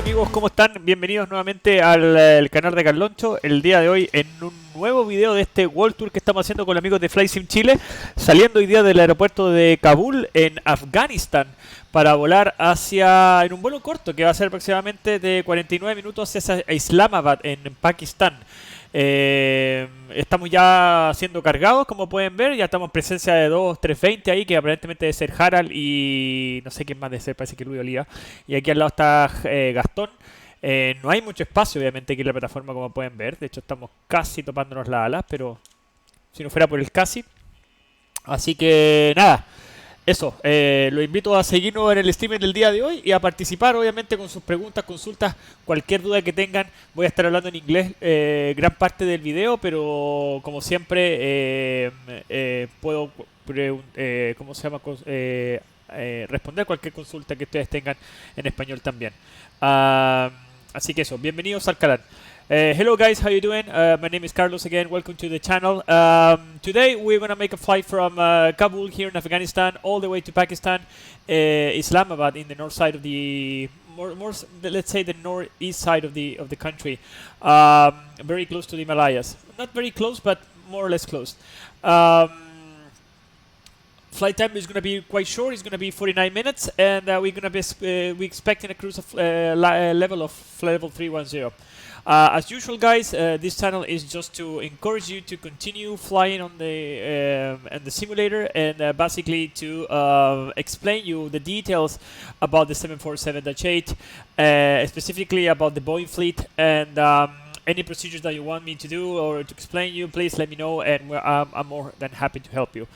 amigos, ¿cómo están? Bienvenidos nuevamente al canal de Carloncho. El día de hoy en un nuevo video de este World Tour que estamos haciendo con los amigos de FlySim Chile, saliendo hoy día del aeropuerto de Kabul en Afganistán para volar en un vuelo corto que va a ser aproximadamente de 49 minutos hacia Islamabad en Pakistán. Estamos ya siendo cargados, como pueden ver. Ya estamos en presencia de 320 ahí, que aparentemente debe ser Harald y no sé quién más debe ser, parece que Luis Oliva. Y aquí al lado está Gastón. No hay mucho espacio, obviamente, aquí en la plataforma, como pueden ver. De hecho, estamos casi topándonos las alas, pero si no fuera por el casi. Así que nada. Eso, los invito a seguirnos en el streaming del día de hoy y a participar, obviamente, con sus preguntas, consultas, cualquier duda que tengan. Voy a estar hablando en inglés gran parte del video, pero como siempre puedo ¿cómo se llama? Responder cualquier consulta que ustedes tengan en español también. Así que eso, bienvenidos al canal. Hello guys, how you doing? My name is Carlos again. Welcome to the channel. Today we're gonna make a flight from Kabul here in Afghanistan all the way to Pakistan, Islamabad in the north side of the let's say the northeast side of the country, very close to the Himalayas. Not very close, but more or less close. Flight time is going to be quite short. It's going to be 49 minutes, and we're going to be we expecting a cruise of level of level 310. As usual, guys, this channel is just to encourage you to continue flying on the simulator, and basically to explain you the details about the 747-8, specifically about the Boeing fleet, and any procedures that you want me to do or to explain you, please let me know, and I'm more than happy to help you.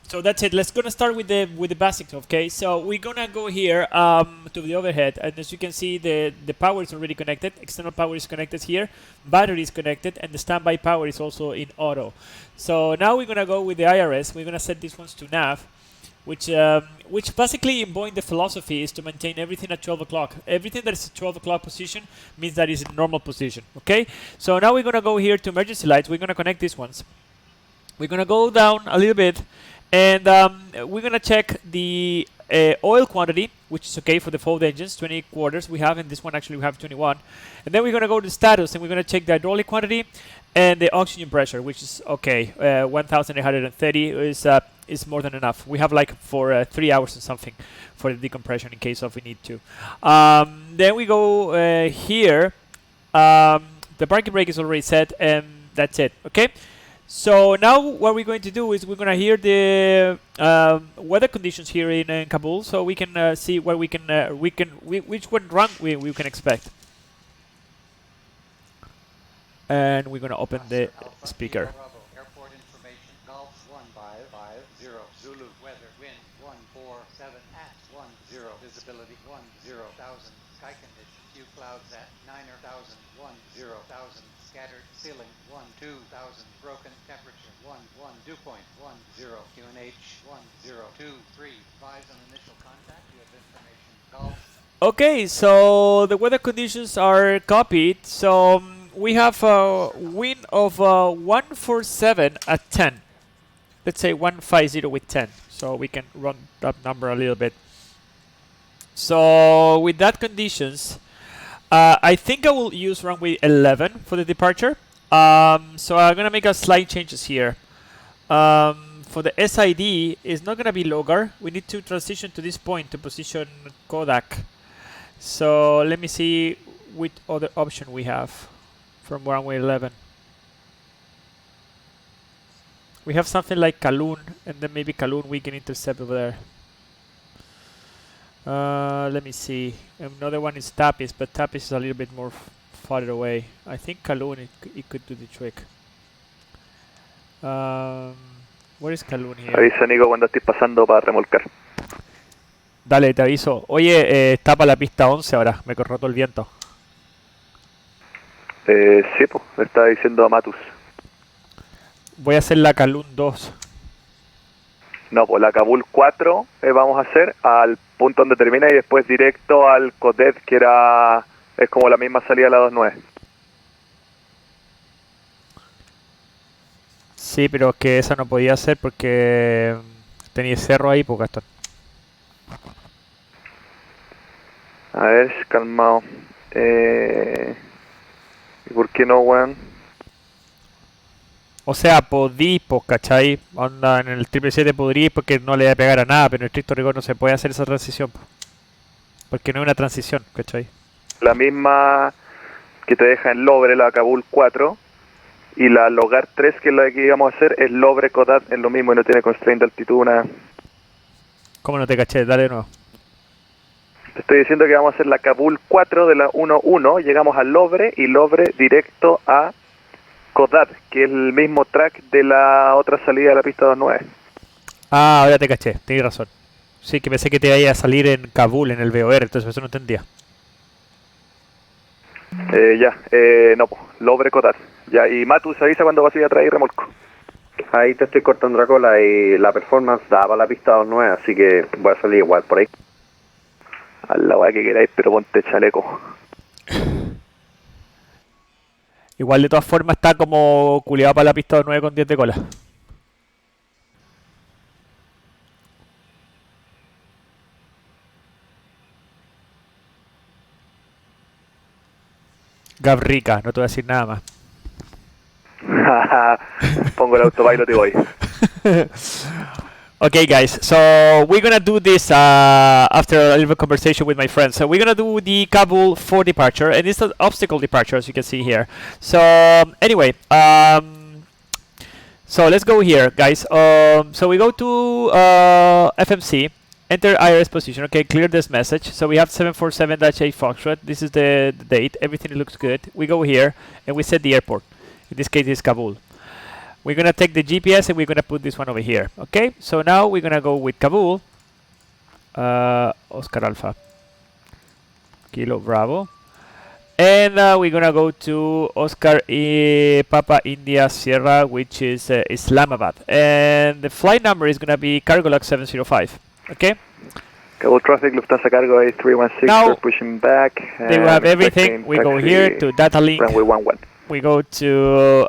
So that's it. Let's gonna start with the basics. Okay, so we're gonna go here to the overhead, and as you can see, the power is already connected. External power is connected here. Battery is connected, and the standby power is also in auto. So now we're gonna go with the IRS. We're gonna set these ones to nav, which basically in Boeing the philosophy is to maintain everything at 12 o'clock. Everything that is at 12 o'clock position means that is in normal position. Okay. So now we're gonna go here to emergency lights. We're gonna connect these ones. We're gonna go down a little bit. And we're going to check the oil quantity, which is okay for the both engines, 20 quarters we have, and this one actually we have 21. And then we're going to go to status, and we're going to check the hydraulic quantity and the oxygen pressure, which is okay. 1,830 is more than enough. We have like for 3 hours or something for the decompression in case of we need to. Then we go here. The parking brake is already set, and that's it. Okay. So now what we're going to do is we're going to hear the weather conditions here in Kabul, so we can see what which one run we can expect. And we're going to open the speaker. Airport information, Gulf 15550, Zulu, weather, wind 147 at 10, visibility 10,000, sky condition, few clouds at 9,000, 10,000, scattered ceiling 2,000, broken temperature 1 dew point 10, QNH 1023, advise on initial contact, you have information, Gulf. Okay, so the weather conditions are copied. So we have a wind of 147 at 10. Let's say 150 with 10. So we can run that number a little bit. So with that conditions, I think I will use runway 11 for the departure. So I'm gonna make a slight changes here. For the SID, it's not gonna be Logar. We need to transition to this point to position Kodak. So let me see which other option we have from runway 11. We have something like Kaloon, and then maybe Kaloon we can intercept over there. Let me see. Another one is Tapis, but Tapis is a little bit more farther away. I think Kaloon it could do the trick. Where is Kaloon here? Avisa, Nico, cuando estés pasando para remolcar. Dale, te aviso. Oye, está para la pista 11 ahora. Me corrió todo el viento. Sí, pues, le estaba diciendo a Matus. Voy a hacer la Kaloon 2. No, pues la Kabul 4 vamos a hacer al punto donde termina y después directo al Codet, que es como la misma salida de la 29. Sí, pero es que esa no podía hacer porque tenía cerro ahí, pues Gastón. A ver, calmado. ¿Y por qué no, weón? O sea, podí, pues, ¿cachai? Onda, en el 777 podrí porque no le va a pegar a nada, pero en estricto rigor no se puede hacer esa transición, po, porque no es una transición, ¿cachai? La misma que te deja en Lobre, la Kabul 4, y la Logar 3, que es la que íbamos a hacer, es Lobre Cotat, es lo mismo y no tiene constraint de altitud, nada. ¿Cómo no te caché? Dale de nuevo. Te estoy diciendo que vamos a hacer la Kabul 4 de la 1-1, llegamos a Lobre y Lobre directo a Cotat, que es el mismo track de la otra salida de la pista 29. Ah, ahora te caché, tienes razón. Sí, que pensé que te iba a salir en Kabul, en el VOR, entonces eso no entendía. No, pues, Lobre Cotat. Ya, y Matu se avisa cuando vas a ir a traer remolco. Ahí te estoy cortando la cola y la performance da para la pista 2.9, así que voy a salir igual por ahí. A la weá que queráis, pero ponte chaleco. Igual de todas formas está como culiado para la pista 9 con 10 de cola. Gabrica, no te voy a decir nada más. Pongo el autopilot y voy. Okay, guys, so we're gonna do this after a little conversation with my friends. So we're gonna do the Kabul 4 departure, and it's an obstacle departure, as you can see here. So anyway, so let's go here, guys. So we go to FMC, enter IRS position. Okay, clear this message. So we have 747-8 Foxtrot. This is the date. Everything looks good. We go here and we set the airport. In this case, it's Kabul. We're gonna take the GPS and we're gonna put this one over here. Okay, so now we're gonna go with Kabul. Oscar Alpha, Kilo Bravo, and we're gonna go to Oscar Papa India Sierra, which is Islamabad, and the flight number is gonna be Cargolux 705. Okay. Kabul traffic, Lufthansa cargo A316, Now, we're pushing back. They will have everything. We go here to data link. Runway 11. We go to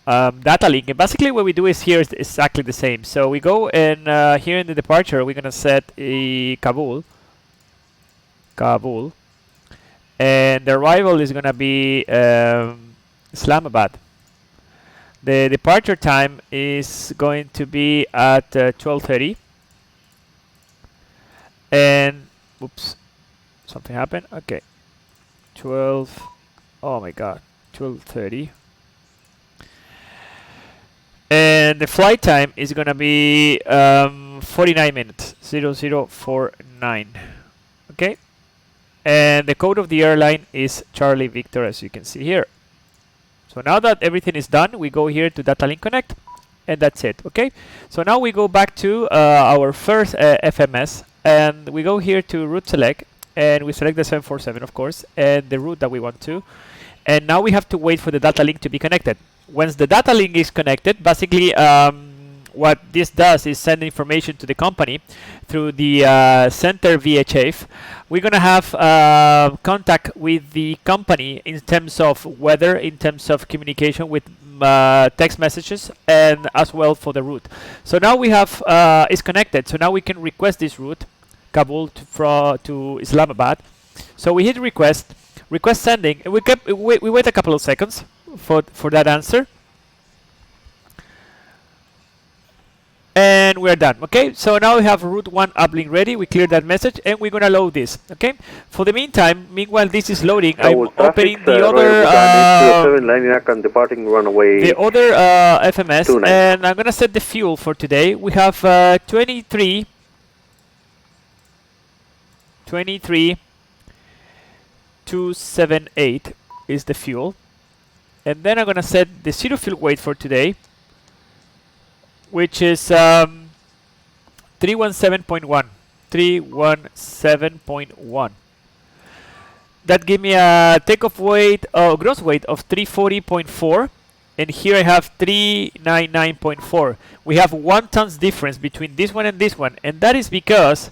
data link, and basically what we do is here is exactly the same. So we go and here in the departure we're gonna set a Kabul, and the arrival is gonna be Islamabad. The departure time is going to be at 12:30, and oops, something happened. Okay, 12. Oh my God, 12:30. And the flight time is gonna be 49 minutes, 0049. Okay, and the code of the airline is Charlie Victor, as you can see here. So now that everything is done, we go here to Data Link Connect, and that's it. Okay, so now we go back to our first FMS, and we go here to route select, and we select the 747, of course, and the route that we want to, and now we have to wait for the data link to be connected. Once the data link is connected, basically what this does is send information to the company through the center VHF. We're gonna have contact with the company in terms of weather, in terms of communication with text messages, and as well for the route. So now we have it's connected. So now we can request this route, Kabul to Islamabad. So we hit request sending, and we wait a couple of seconds for that answer, and we're done. Okay, so now we have route 1 uplink ready. We clear that message and we're gonna load this. Okay, for the meanwhile this is loading, I'm opening the other FMS, and I'm gonna set the fuel for today. We have 23 278 is the fuel. And then I'm gonna set the zero fuel weight for today, which is 317.1. 317.1. That give me a takeoff weight, gross weight of 340.4, and here I have 399.4. We have 1 ton's difference between this one and this one, and that is because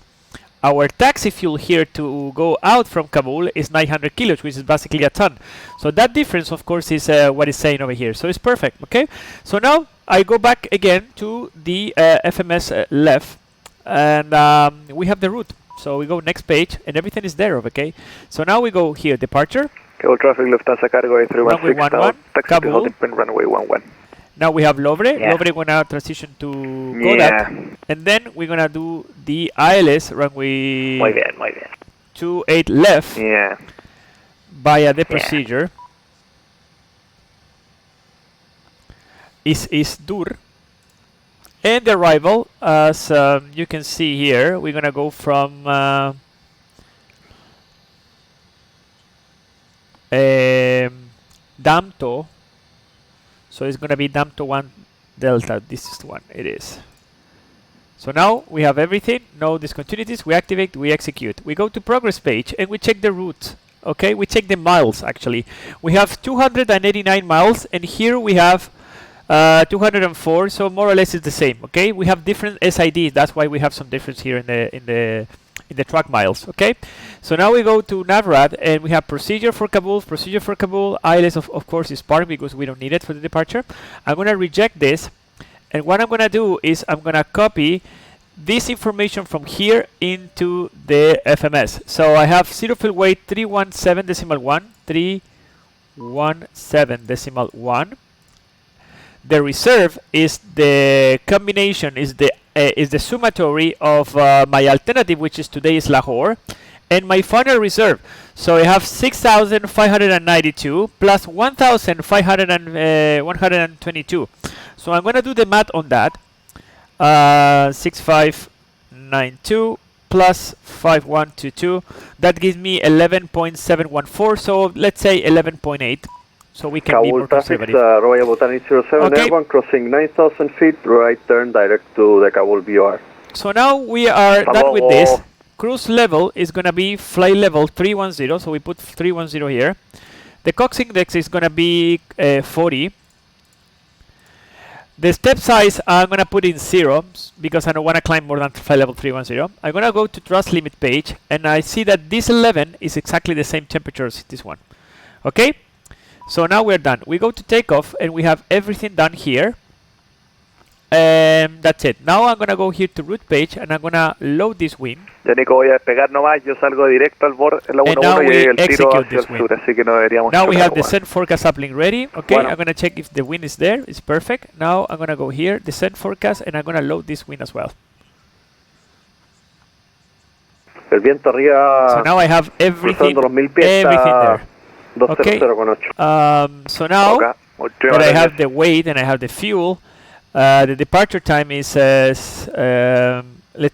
our taxi fuel here to go out from Kabul is 900 kilos, which is basically a ton. So that difference, of course, is what it's saying over here. So it's perfect, okay? So now I go back again to the FMS left, and we have the route. So we go next page, and everything is there, okay? So now we go here, departure. Cable traffic, Lufthansa cargo Runway 316, 11, taxi to Kabul. holding pin runway 11. Now we have Lovre. Yeah. Lovre gonna transition to Yeah. Kodak. And then we're gonna do the ILS runway Muy bien, muy bien. 28 left Yeah. via the procedure. Is Dur. And the arrival, as you can see here, we're gonna go from Damto. So it's gonna be Damto 1 Delta. This is the one, it is. So now we have everything, no discontinuities, we activate, we execute. We go to progress page and we check the route. Okay, we check the miles actually. We have 289 miles and here we have 204, so more or less it's the same. Okay, we have different SIDs, that's why we have some difference here in the track miles. Okay, so now we go to Navrad and we have procedure for Kabul, ILS of course is part because we don't need it for the departure. I'm gonna reject this, and what I'm gonna do is I'm gonna copy this information from here into the FMS. So I have zero fuel weight 317.1, 317.1. The reserve is the combination, is the summatory of my alternative, which is today is Lahore, and my final reserve. So I have 6,592 plus 1,122. So I'm going to do the math on that. 6,592 plus 5,122. That gives me 11.714. So let's say 11.8. So we can be more conservative. Royal Botanic 07 Airborne, crossing 9,000 feet, right turn direct to the Kabul BOR. So now we are done with this. Cruise level is going to be flight level 310, so we put 310 here. The Cox index is going to be 40. The step size I'm going to put in 0 because I don't want to climb more than flight level 310. I'm going to go to thrust limit page and I see that this 11 is exactly the same temperature as this one. Okay? So now we're done. We go to takeoff and we have everything done here. And that's it. Now I'm gonna go here to route page and I'm gonna load this wing. Ya Nico, voy a despegar nomás, yo salgo directo al borde, en la 1-1 y el tiro hacia el sur, así que no deberíamos. Now we have chocar, descent forecast uplink ready. Okay, Bueno. I'm gonna check if the wind is there. It's perfect. Now I'm gonna go here, descent forecast, and I'm gonna load this wind as well. El viento arriba. So now I have everything, cruzando los 1000 pies everything there. 200,8. So now Okay. that I have the weight and I have the fuel, the departure time is, let's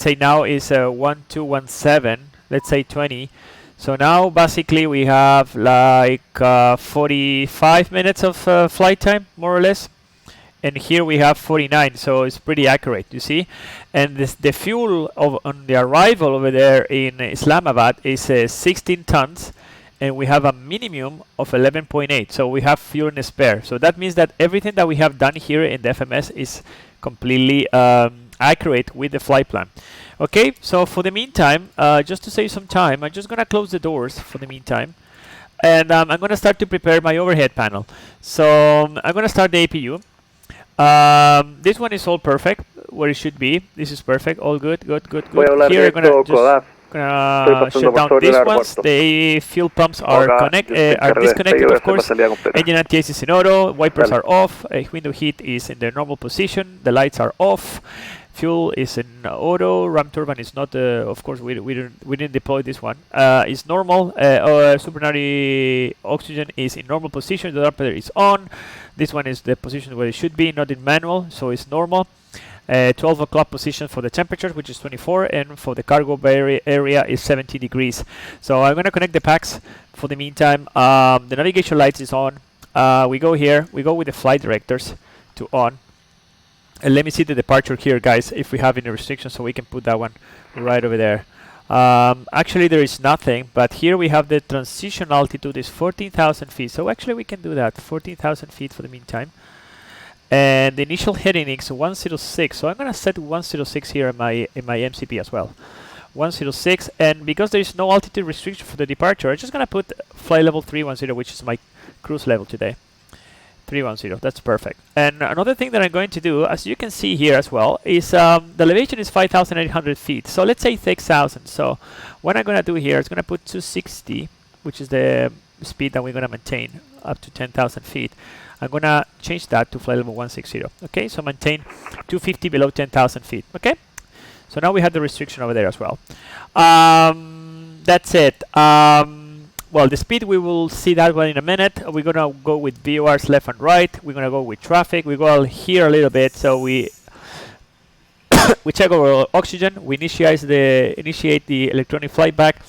say now is 1217, let's say 20. So now basically we have like 45 minutes of flight time, more or less. And here we have 49, so it's pretty accurate, you see. And the fuel on the arrival over there in Islamabad is 16 tons. And we have a minimum of 11.8, so we have fuel in spare. So that means that everything that we have done here in the FMS is completely accurate with the flight plan. Okay, so for the meantime, just to save some time, I'm just gonna close the doors for the meantime. And I'm gonna start to prepare my overhead panel. So I'm gonna start the APU. This one is all perfect, where it should be. This is perfect, all good. Here I'm gonna just shut down these ones. The fuel pumps are disconnected, of course. Engine anti-ice is in auto, wipers are off, window heat is in their normal position, the lights are off, fuel is in auto, ram turbine is not, of course we didn't deploy this one. It's normal, supernary oxygen is in normal position, the damper is on. This one is the position where it should be, not in manual, so it's normal. 12 o'clock position for the temperature, which is 24, and for the cargo bay area is 70 degrees. So I'm going to connect the packs for the meantime. The navigation lights is on. We go here, we go with the flight directors to on. And let me see the departure here, guys, if we have any restrictions, so we can put that one right over there. Actually, there is nothing, but here we have the transition altitude is 14,000 feet. So actually we can do that, 14,000 feet for the meantime. And the initial heading is 106, so I'm gonna set 106 here in my MCP as well. 106, and because there is no altitude restriction for the departure, I'm just gonna put flight level 310, which is my cruise level today. 310. That's perfect. And another thing that I'm going to do, as you can see here as well, is the elevation is 5,800 feet. So let's say 6,000. So what I'm going to do here is going to put 260, which is the speed that we're going to maintain up to 10,000 feet. I'm going to change that to flight level 160. Okay, so maintain 250 below 10,000 feet. Okay, so now we have the restriction over there as well. That's it. Well, the speed, we will see that one in a minute. We're going to go with VORs left and right. We're going to go with traffic. We go here a little bit. So we we check our oxygen. We initiate the electronic flight back.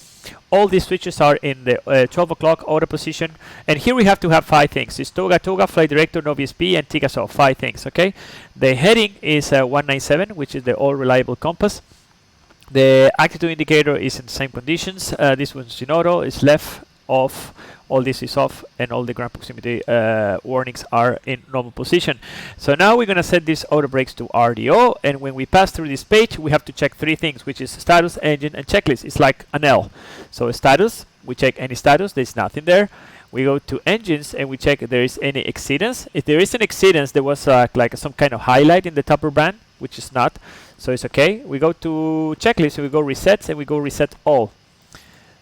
All these switches are in the 12 o'clock auto position. And here we have to have 5 things. It's Toga, flight director, no VSP, and TIGASO. 5 things, okay? The heading is 197, which is the all reliable compass. The altitude indicator is in the same conditions. This one's in auto, it's left, off, all this is off, and all the ground proximity warnings are in normal position. So now we're going to set these auto brakes to RDO, and when we pass through this page, we have to check 3 things, which is status, engine, and checklist. It's like an L. So status, we check any status, there's nothing there. We go to engines and we check if there is any exceedance. If there is an exceedance, there was like some kind of highlight in the topper band, which is not. So it's okay. We go to checklist and we go resets and we go reset all.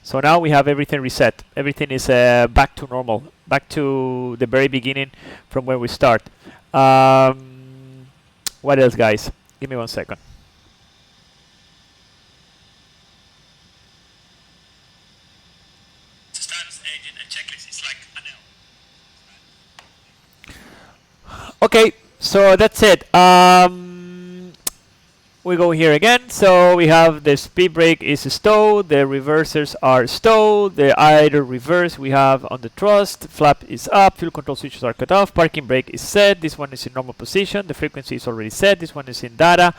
So now we have everything reset. Everything is back to normal, back to the very beginning from where we start. What else, guys? Give me 1 second. Status, engine, and checklist is like an L. Okay, so that's it. We go here again, so we have the speed brake is stowed, the reversers are stowed, the idle reverse we have on the thrust, flap is up, fuel control switches are cut off, parking brake is set, this one is in normal position, the frequency is already set, this one is in data.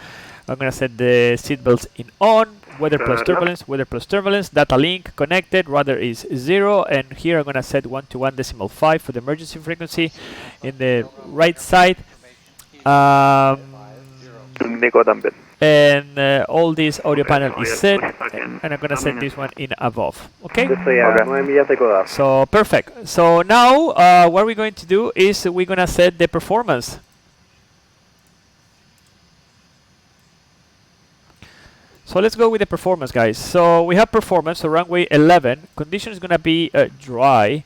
I'm gonna set the seat belts in on, weather plus turbulence, data link connected, rudder is 0, and here I'm gonna set 121.5 for the emergency frequency in the right side. Nico también. And all this audio panel is set, and I'm gonna set this one in above. Okay? So perfect. So now what we're going to do is we're gonna set the performance. So let's go with the performance, guys. So we have performance, so runway 11. Condition is gonna be dry.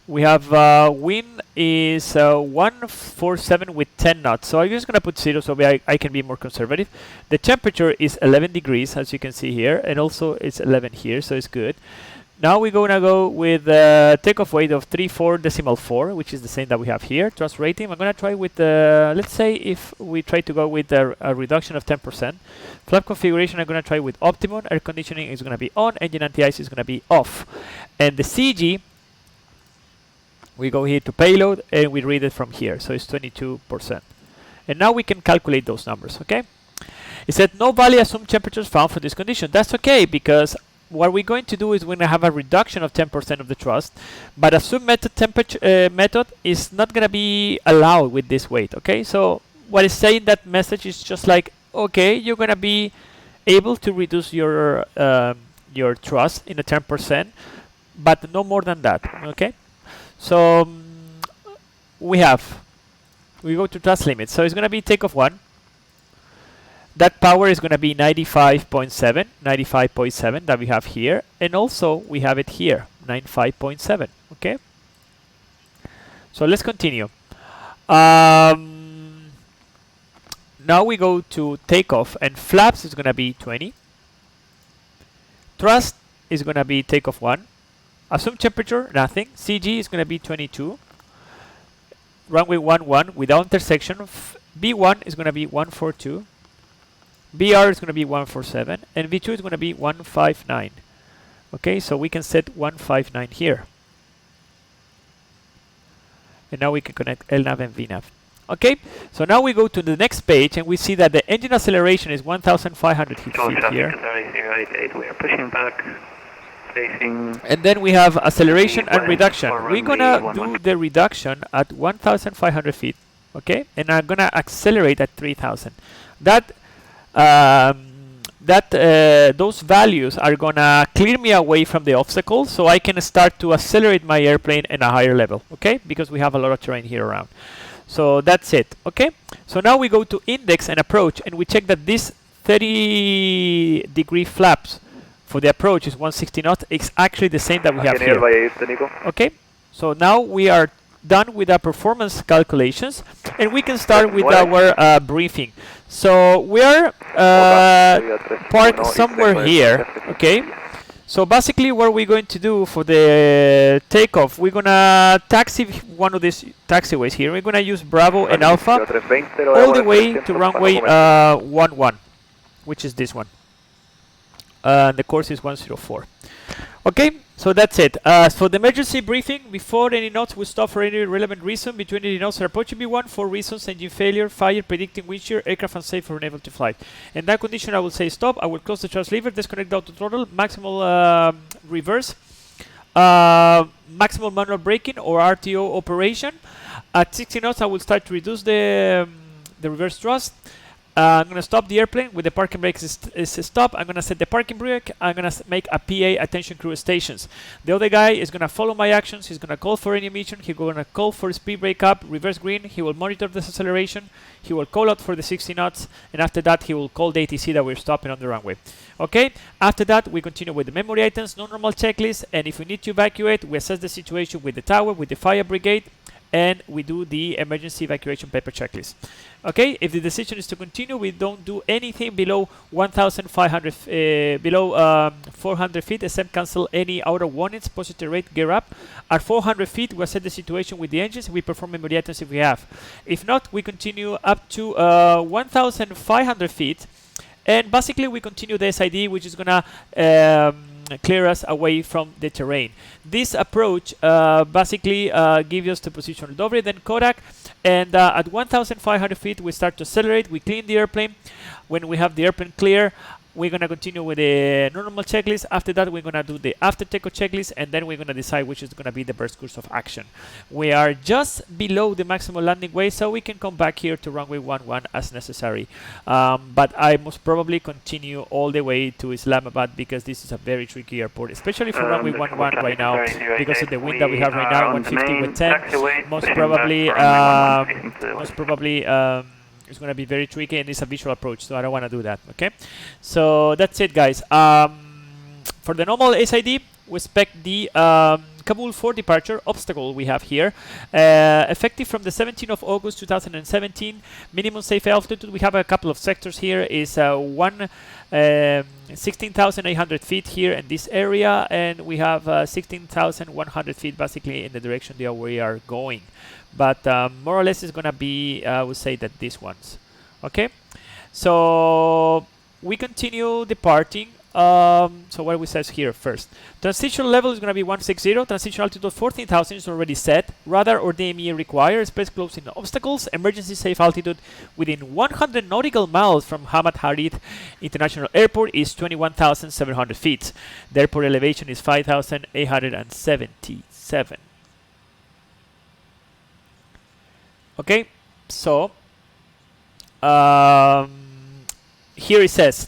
We have wind is 147 with 10 knots. So I'm just gonna put 0 so I can be more conservative. The temperature is 11 degrees, as you can see here, and also it's 11 here, so it's good. Now we're gonna go with takeoff weight of 34.4, which is the same that we have here. Thrust rating, I'm gonna try with let's say if we try to go with a reduction of 10%. Flap configuration, I'm gonna try with optimum. Air conditioning is gonna be on. Engine anti-ice is gonna be off. And the CG, we go here to payload and we read it from here, so it's 22%. And now we can calculate those numbers, okay? It said no value assumed temperatures found for this condition. That's okay, because what we're going to do is we're going to have a reduction of 10% of the thrust, but assumed method method is not going to be allowed with this weight, okay? So what is saying that message is just like, okay, you're going to be able to reduce your thrust in a 10%, but no more than that, okay? So we go to thrust limit. So it's going to be takeoff 1. That power is going to be 95.7 that we have here. And also we have it here, 95.7. Okay. So let's continue. Now we go to takeoff, and flaps is going to be 20. Thrust is going to be takeoff 1. Assumed temperature, nothing. CG is going to be 22. Runway 11 without intersection. B1 is going to be 142. BR is going to be 147. And V2 is going to be 159. Okay, so we can set 159 here. And now we can connect LNAV and VNAV. Okay, so now we go to the next page and we see that the engine acceleration is 1,500 feet here. We are pushing back. And then we have acceleration and reduction. We're gonna do the reduction at 1,500 feet, okay? And I'm gonna accelerate at 3,000. That that those values are gonna clear me away from the obstacle, so I can start to accelerate my airplane in a higher level, okay? Because we have a lot of terrain here around. So that's it, okay? So now we go to index and approach, and we check that this 30-degree flaps for the approach is 160 knots. It's actually the same that we have here. Okay, so now we are done with our performance calculations, and we can start with our briefing. So we are parked somewhere here, okay? So basically what we're going to do for the takeoff, we're gonna taxi one of these taxiways here. We're gonna use Bravo and Alpha all the way to runway 11, which is this one. The course is 104. Okay, so that's it. For the emergency briefing, before any knots will stop for any relevant reason, between any knots are approaching B1, 4 reasons: engine failure, fire, predicting wind shear, aircraft unsafe or unable to fly. In that condition, I will say stop. I will close the charge lever, disconnect the auto throttle, maximal reverse, maximal manual braking or RTO operation. At 60 knots, I will start to reduce the reverse thrust. I'm going to stop the airplane with the parking brake is stop. I'm going to set the parking brake. I'm going to make a PA, attention crew stations. The other guy is going to follow my actions. He's going to call for any emission. He's going to call for speed brake up, reverse green. He will monitor the acceleration. He will call out for the 60 knots. And after that, he will call the ATC that we're stopping on the runway. Okay, after that, we continue with the memory items, non-normal checklist. And if we need to evacuate, we assess the situation with the tower, with the fire brigade, and we do the emergency evacuation paper checklist. Okay, if the decision is to continue, we don't do anything below 1,500, below 400 feet, except cancel any outer warnings, positive rate, gear up. At 400 feet, we assess the situation with the engines. We perform memory items if we have. If not, we continue up to 1,500 feet. And basically, we continue the SID, which is going to clear us away from the terrain. This approach basically gives us the position Dobre, then Kodak, and at 1,500 feet we start to accelerate. We clean the airplane. When we have the airplane clear, we're going to continue with the normal checklist. After that, we're going to do the after takeoff checklist, and then we're going to decide which is going to be the best course of action. We are just below the maximum landing weight, so we can come back here to runway 11 as necessary. But I must probably continue all the way to Islamabad, because this is a very tricky airport, especially for runway 11 right now, because of the wind that we have right now, 150 with 10. Most probably, it's going to be very tricky, and it's a visual approach, so I don't want to do that. Okay, so that's it, guys. For the normal SID, we expect the Kabul for departure obstacle we have here, effective from the 17th of August 2017. Minimum safe altitude, we have a couple of sectors here, is 16,800 feet here in this area, and we have 16,100 feet basically in the direction that we are going. But more or less it's gonna be, I would say, that these ones. Okay, so we continue departing. So what we says here first, transition level is going to be 160, transition altitude 14,000 is already set, radar or DME required, space closing obstacles, emergency safe altitude within 100 nautical miles from Hamad Harith International Airport is 21,700 feet. The airport elevation is 5,877. Okay, so here it says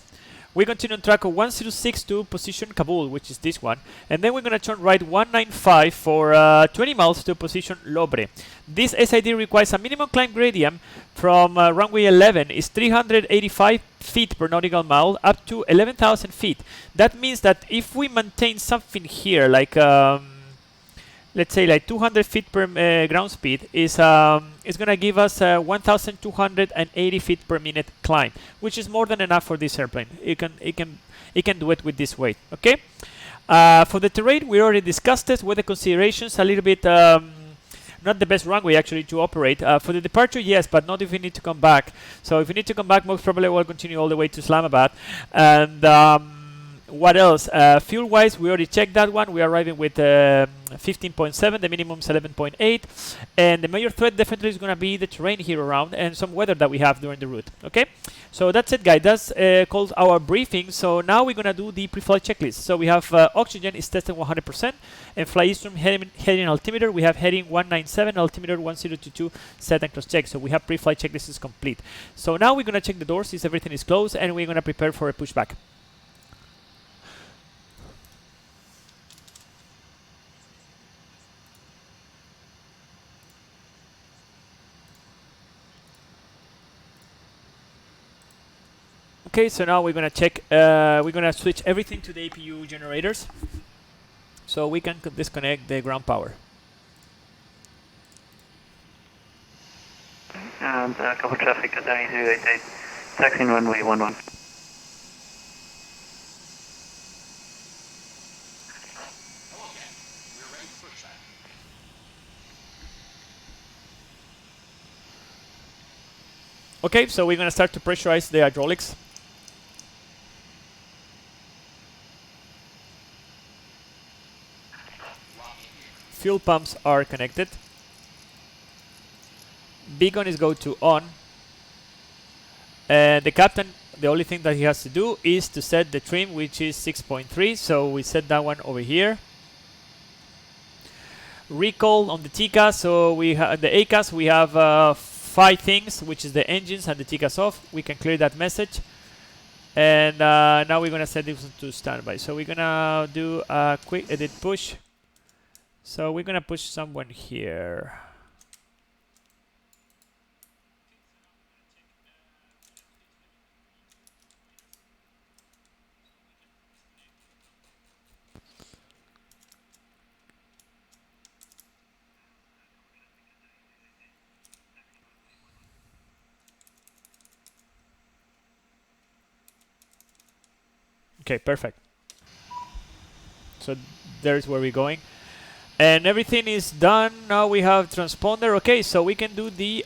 we continue on track of 106 to position Kabul, which is this one, and then we're going to turn right 195 for 20 miles to position Lobre. This SID requires a minimum climb gradient from runway 11 is 385 feet per nautical mile up to 11,000 feet. That means that if we maintain something here like let's say like 200 feet per ground speed, is going to give us 1,280 feet per minute climb, which is more than enough for this airplane. It can do it with this weight. Okay. For the terrain, we already discussed it. Weather considerations, a little bit not the best runway actually to operate. For the departure, yes, but not if we need to come back. So if we need to come back, most probably we'll continue all the way to Islamabad. And What else? Fuel-wise, we already checked that one. We are arriving with 15.7. The minimum is 11.8. And the major threat definitely is going to be the terrain here around and some weather that we have during the route. Okay? So that's it, guys. That's called our briefing. So now we're going to do the pre-flight checklist. So we have oxygen is tested 100%. And fly eastern heading altimeter, we have heading 197, altimeter 1022, set and cross-check. So we have pre-flight checklist is complete. So now we're going to check the doors, see if everything is closed, and we're going to prepare for a pushback. Okay, so now we're gonna check. We're gonna switch everything to the APU generators, so we can disconnect the ground power. And couple traffic at 9288, taxiing runway 11. Okay, so we're gonna start to pressurize the hydraulics. Fuel pumps are connected. Beacon is go to on. And the captain, the only thing that he has to do is to set the trim, which is 6.3. So we set that one over here. Recall on the TCAS. So we have the ACAS. We have 5 things, which is the engines and the TCAS off. We can clear that message. And now we're gonna set this to standby. So we're gonna do a quick edit push. So we're gonna push someone here. Okay, perfect. So there's where we're going. And everything is done. Now we have transponder. Okay, so we can do the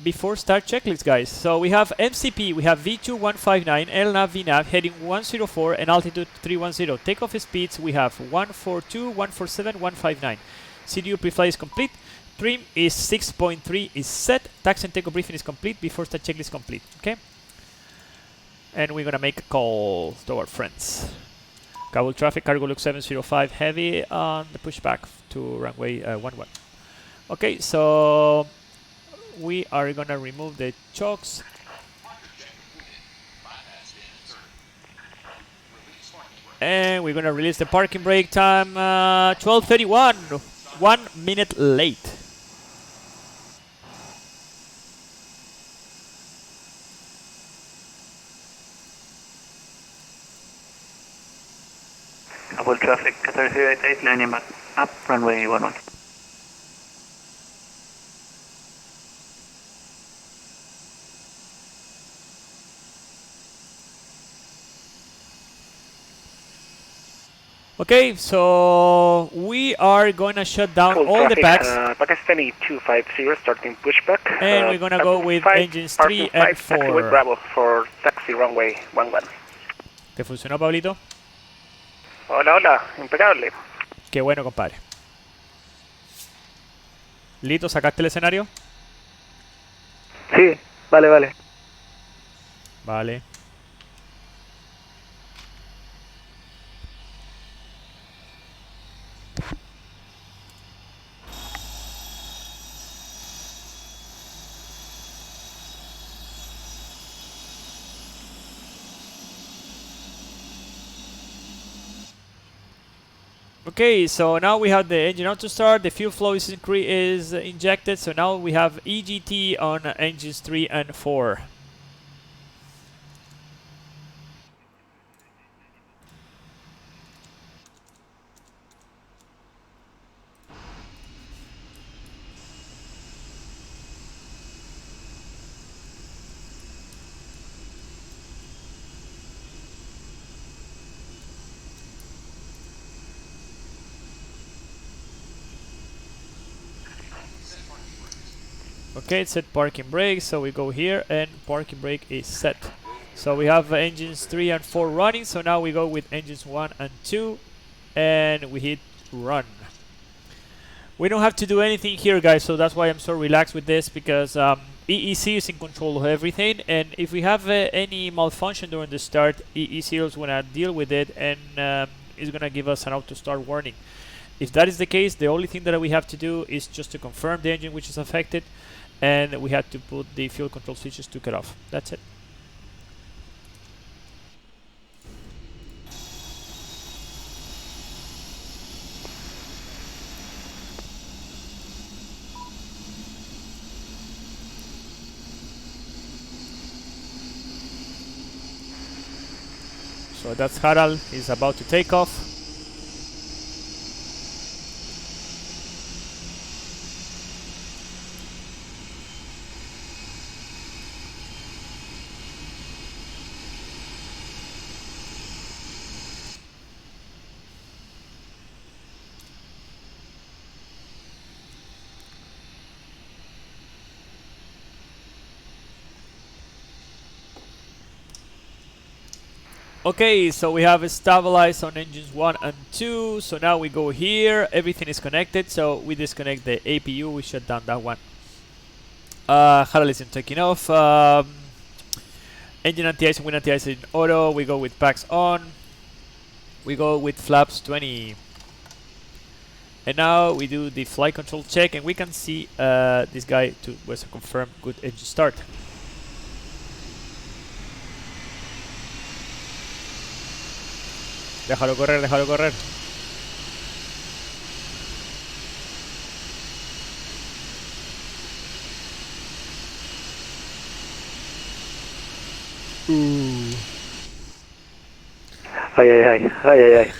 before start checklist, guys. So we have MCP, we have V2159, LNAV, VNAV, heading 104 and altitude 310. Takeoff speeds, we have 142, 147, 159. CDU preflight is complete. Trim is 6.3 is set. Taxi and takeoff briefing is complete. Before start checklist complete. Okay. And we're gonna make a call to our friends. Kabul traffic, cargo look 705, heavy on the pushback to runway 11. Okay, so we are gonna remove the chokes. And we're gonna release the parking brake time 12:31, 1 minute late. Couple traffic, 3088, landing back up, runway 11. Okay, so we are gonna shut down all the packs. Pakistani 250 starting pushback. And we're gonna go with engines 3 and 4. Taxi with Bravo for taxi runway 11. ¿Te funcionó, Pablito? Hola, hola, impecable. Qué bueno, compadre. ¿Lito, sacaste el escenario? Sí, vale, vale. Vale. Okay, so now we have the engine auto start, the fuel flow is injected, so now we have EGT on engines 3 and 4. Okay, it said parking brake, so we go here and parking brake is set. So we have engines 3 and 4 running. So now we go with engines 1 and 2, and we hit run. We don't have to do anything here, guys, so that's why I'm so relaxed with this, because EEC is in control of everything, and if we have any malfunction during the start, EEC is going to deal with it, and is going to give us an auto start warning. If that is the case, the only thing that we have to do is just to confirm the engine which is affected, and we have to put the fuel control switches to cut off. That's it. So that's Harald, he's about to take off. Okay, so we have stabilized on engines 1 and 2. So now we go here, everything is connected, so we disconnect the APU, we shut down that one. Harald isn't taking off. Engine anti-ice and wind anti-ice in auto, we go with packs on. We go with flaps 20. And now we do the flight control check, and we can see this guy was a confirmed good engine start. Déjalo correr, déjalo correr. Ay, ay, ay, ay, ay, ay.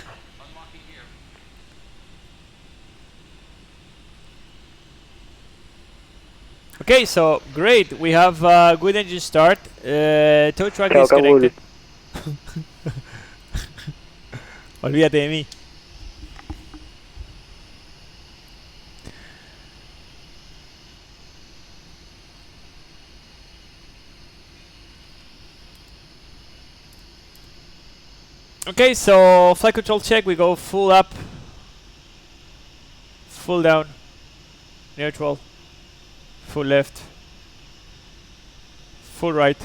Okay, so great. We have a good engine start. Tow truck disconnected. Olvídate de mí. Okay, so flight control check. We go full up, full down, neutral, full left, full right,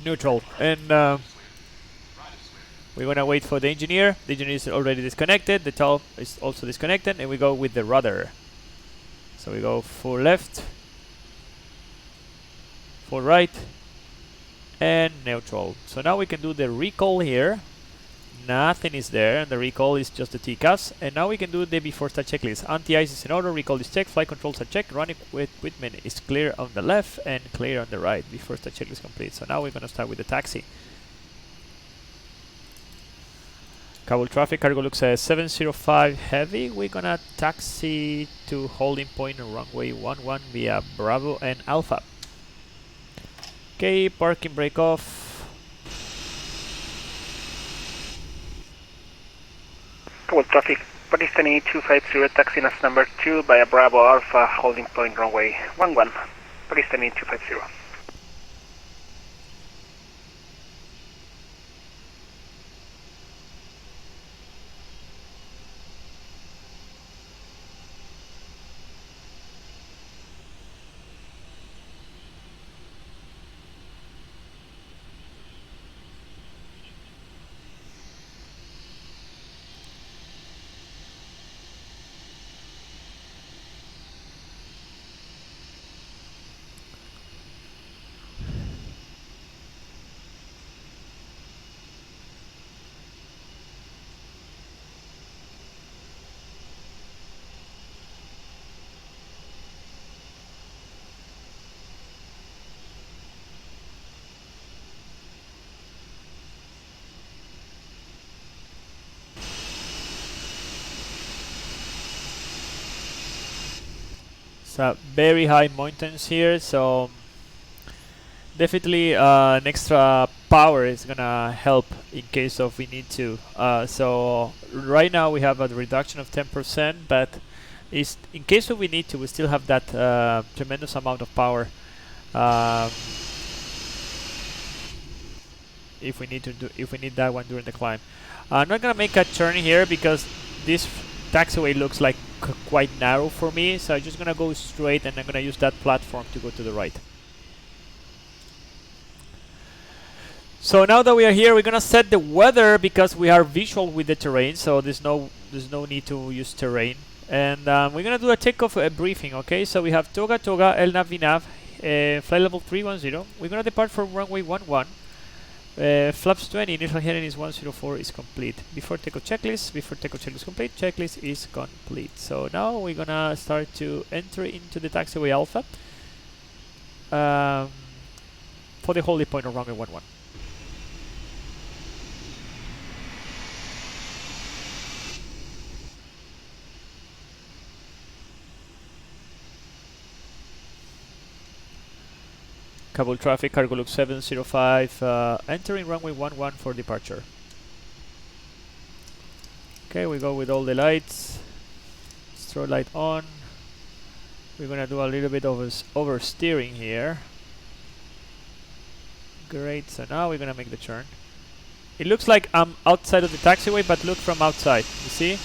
neutral, and we're gonna wait for the engineer. The engineer is already disconnected. The tow is also disconnected, and we go with the rudder. So we go full left, full right, and neutral. So now we can do the recall here. Nothing is there, and the recall is just the TCAS. And now we can do the before start checklist. Anti-ice is in order, recall is checked, flight controls are checked, running equipment is clear on the left and clear on the right. Before start checklist complete. So now we're gonna start with the taxi. Kabul traffic, cargo looks 705 heavy. We're gonna taxi to holding point on runway 11 via Bravo and Alpha. Okay, parking brake off. Kabul traffic, Pakistani 250 taxiing as number 2 via Bravo Alpha holding point runway 11. Pakistani 250. So very high mountains here, so definitely an extra power is gonna help in case of we need to. So right now we have a reduction of 10%, but is in case of we need to, we still have that tremendous amount of power. if we need that one during the climb. I'm not gonna make a turn here because this taxiway looks like quite narrow for me, so I'm just gonna go straight and I'm gonna use that platform to go to the right. So now that we are here, we're gonna set the weather because we are visual with the terrain, so there's no need to use terrain. And we're gonna do a takeoff briefing, okay? So we have Toga, LNAV, VNAV, flight level 310. We're gonna depart from runway 11. Flaps 20, initial heading is 104, is complete. Before takeoff checklist complete, checklist is complete. So now we're gonna start to enter into the taxiway alpha for the holding point of runway 11. Kabul traffic, cargo look 705, entering runway 11 for departure. Okay, we go with all the lights. Strobe light on. We're gonna do a little bit of oversteering here. Great, so now we're gonna make the turn. It looks like I'm outside of the taxiway, but look from outside, you see?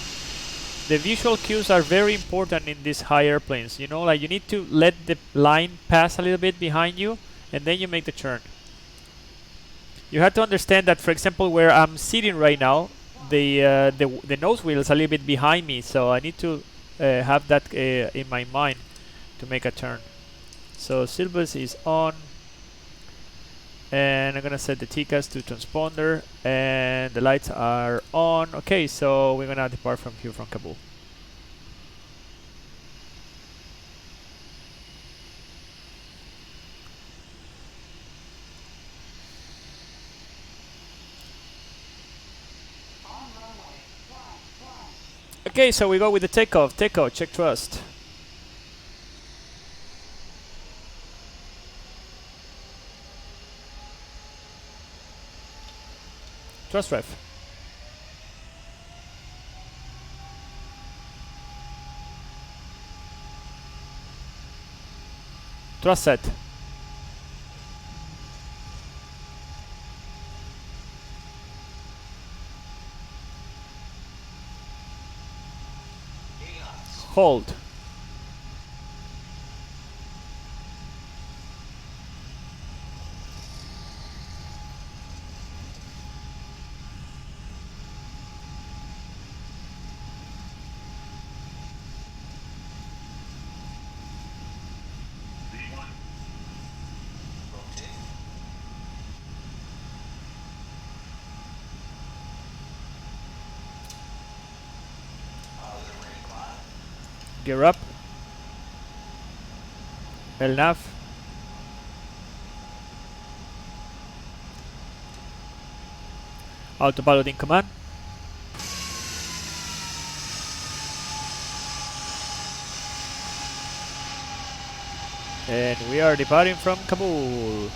The visual cues are very important in these high airplanes. You know, like you need to let the line pass a little bit behind you, and then you make the turn. You have to understand that, for example, where I'm sitting right now, the nose wheel is a little bit behind me, so I need to have that in my mind to make a turn. So Silvers is on, and I'm gonna set the TCAS to transponder, and the lights are on. Okay, so we're gonna depart from here from Kabul. Okay, so we go with the takeoff, check thrust. Thrust ref. Thrust set. Hold. Gear up. LNAV. Autopilot in command. And we are departing from Kabul.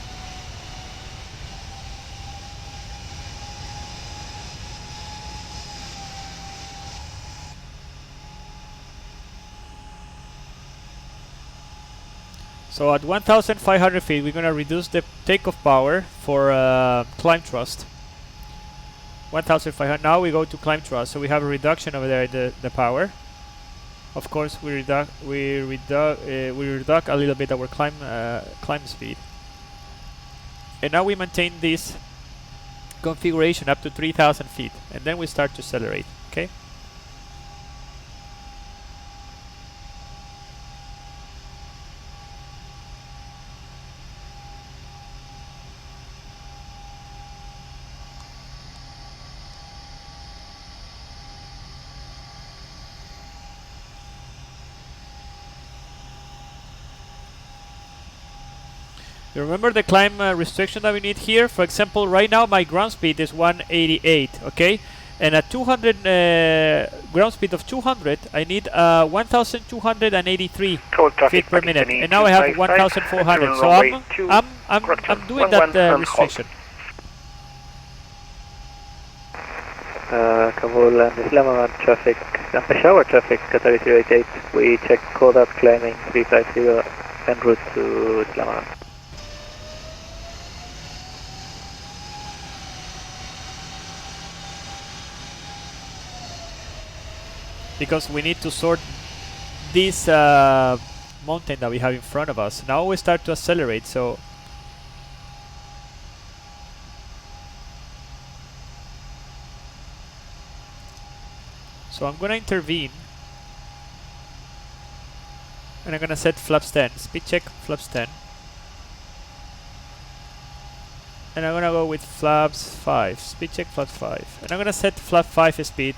So at 1,500 feet, we're gonna reduce the takeoff power for climb thrust. 1,500. Now we go to climb thrust, so we have a reduction over there in the power. Of course, we reduce a little bit our climb speed, and now we maintain this configuration up to 3,000 feet, and then we start to accelerate. Okay. You remember the climb restriction that we need here? For example, right now my ground speed is 188, okay? And at 200 ground speed of 200, I need 1,283 feet per minute. And now I have 1,400. So I'm doing that restriction. Kabul and Islamabad traffic, and Peshawar traffic, Qatar 088. We check code up climbing 350 en route to Islamabad. because we need to sort this mountain that we have in front of us. Now we start to accelerate, so I'm gonna intervene and I'm gonna set flaps 10, speed check flaps 10, and I'm gonna go with flaps 5, speed check flaps 5, and I'm gonna set flap 5 speed,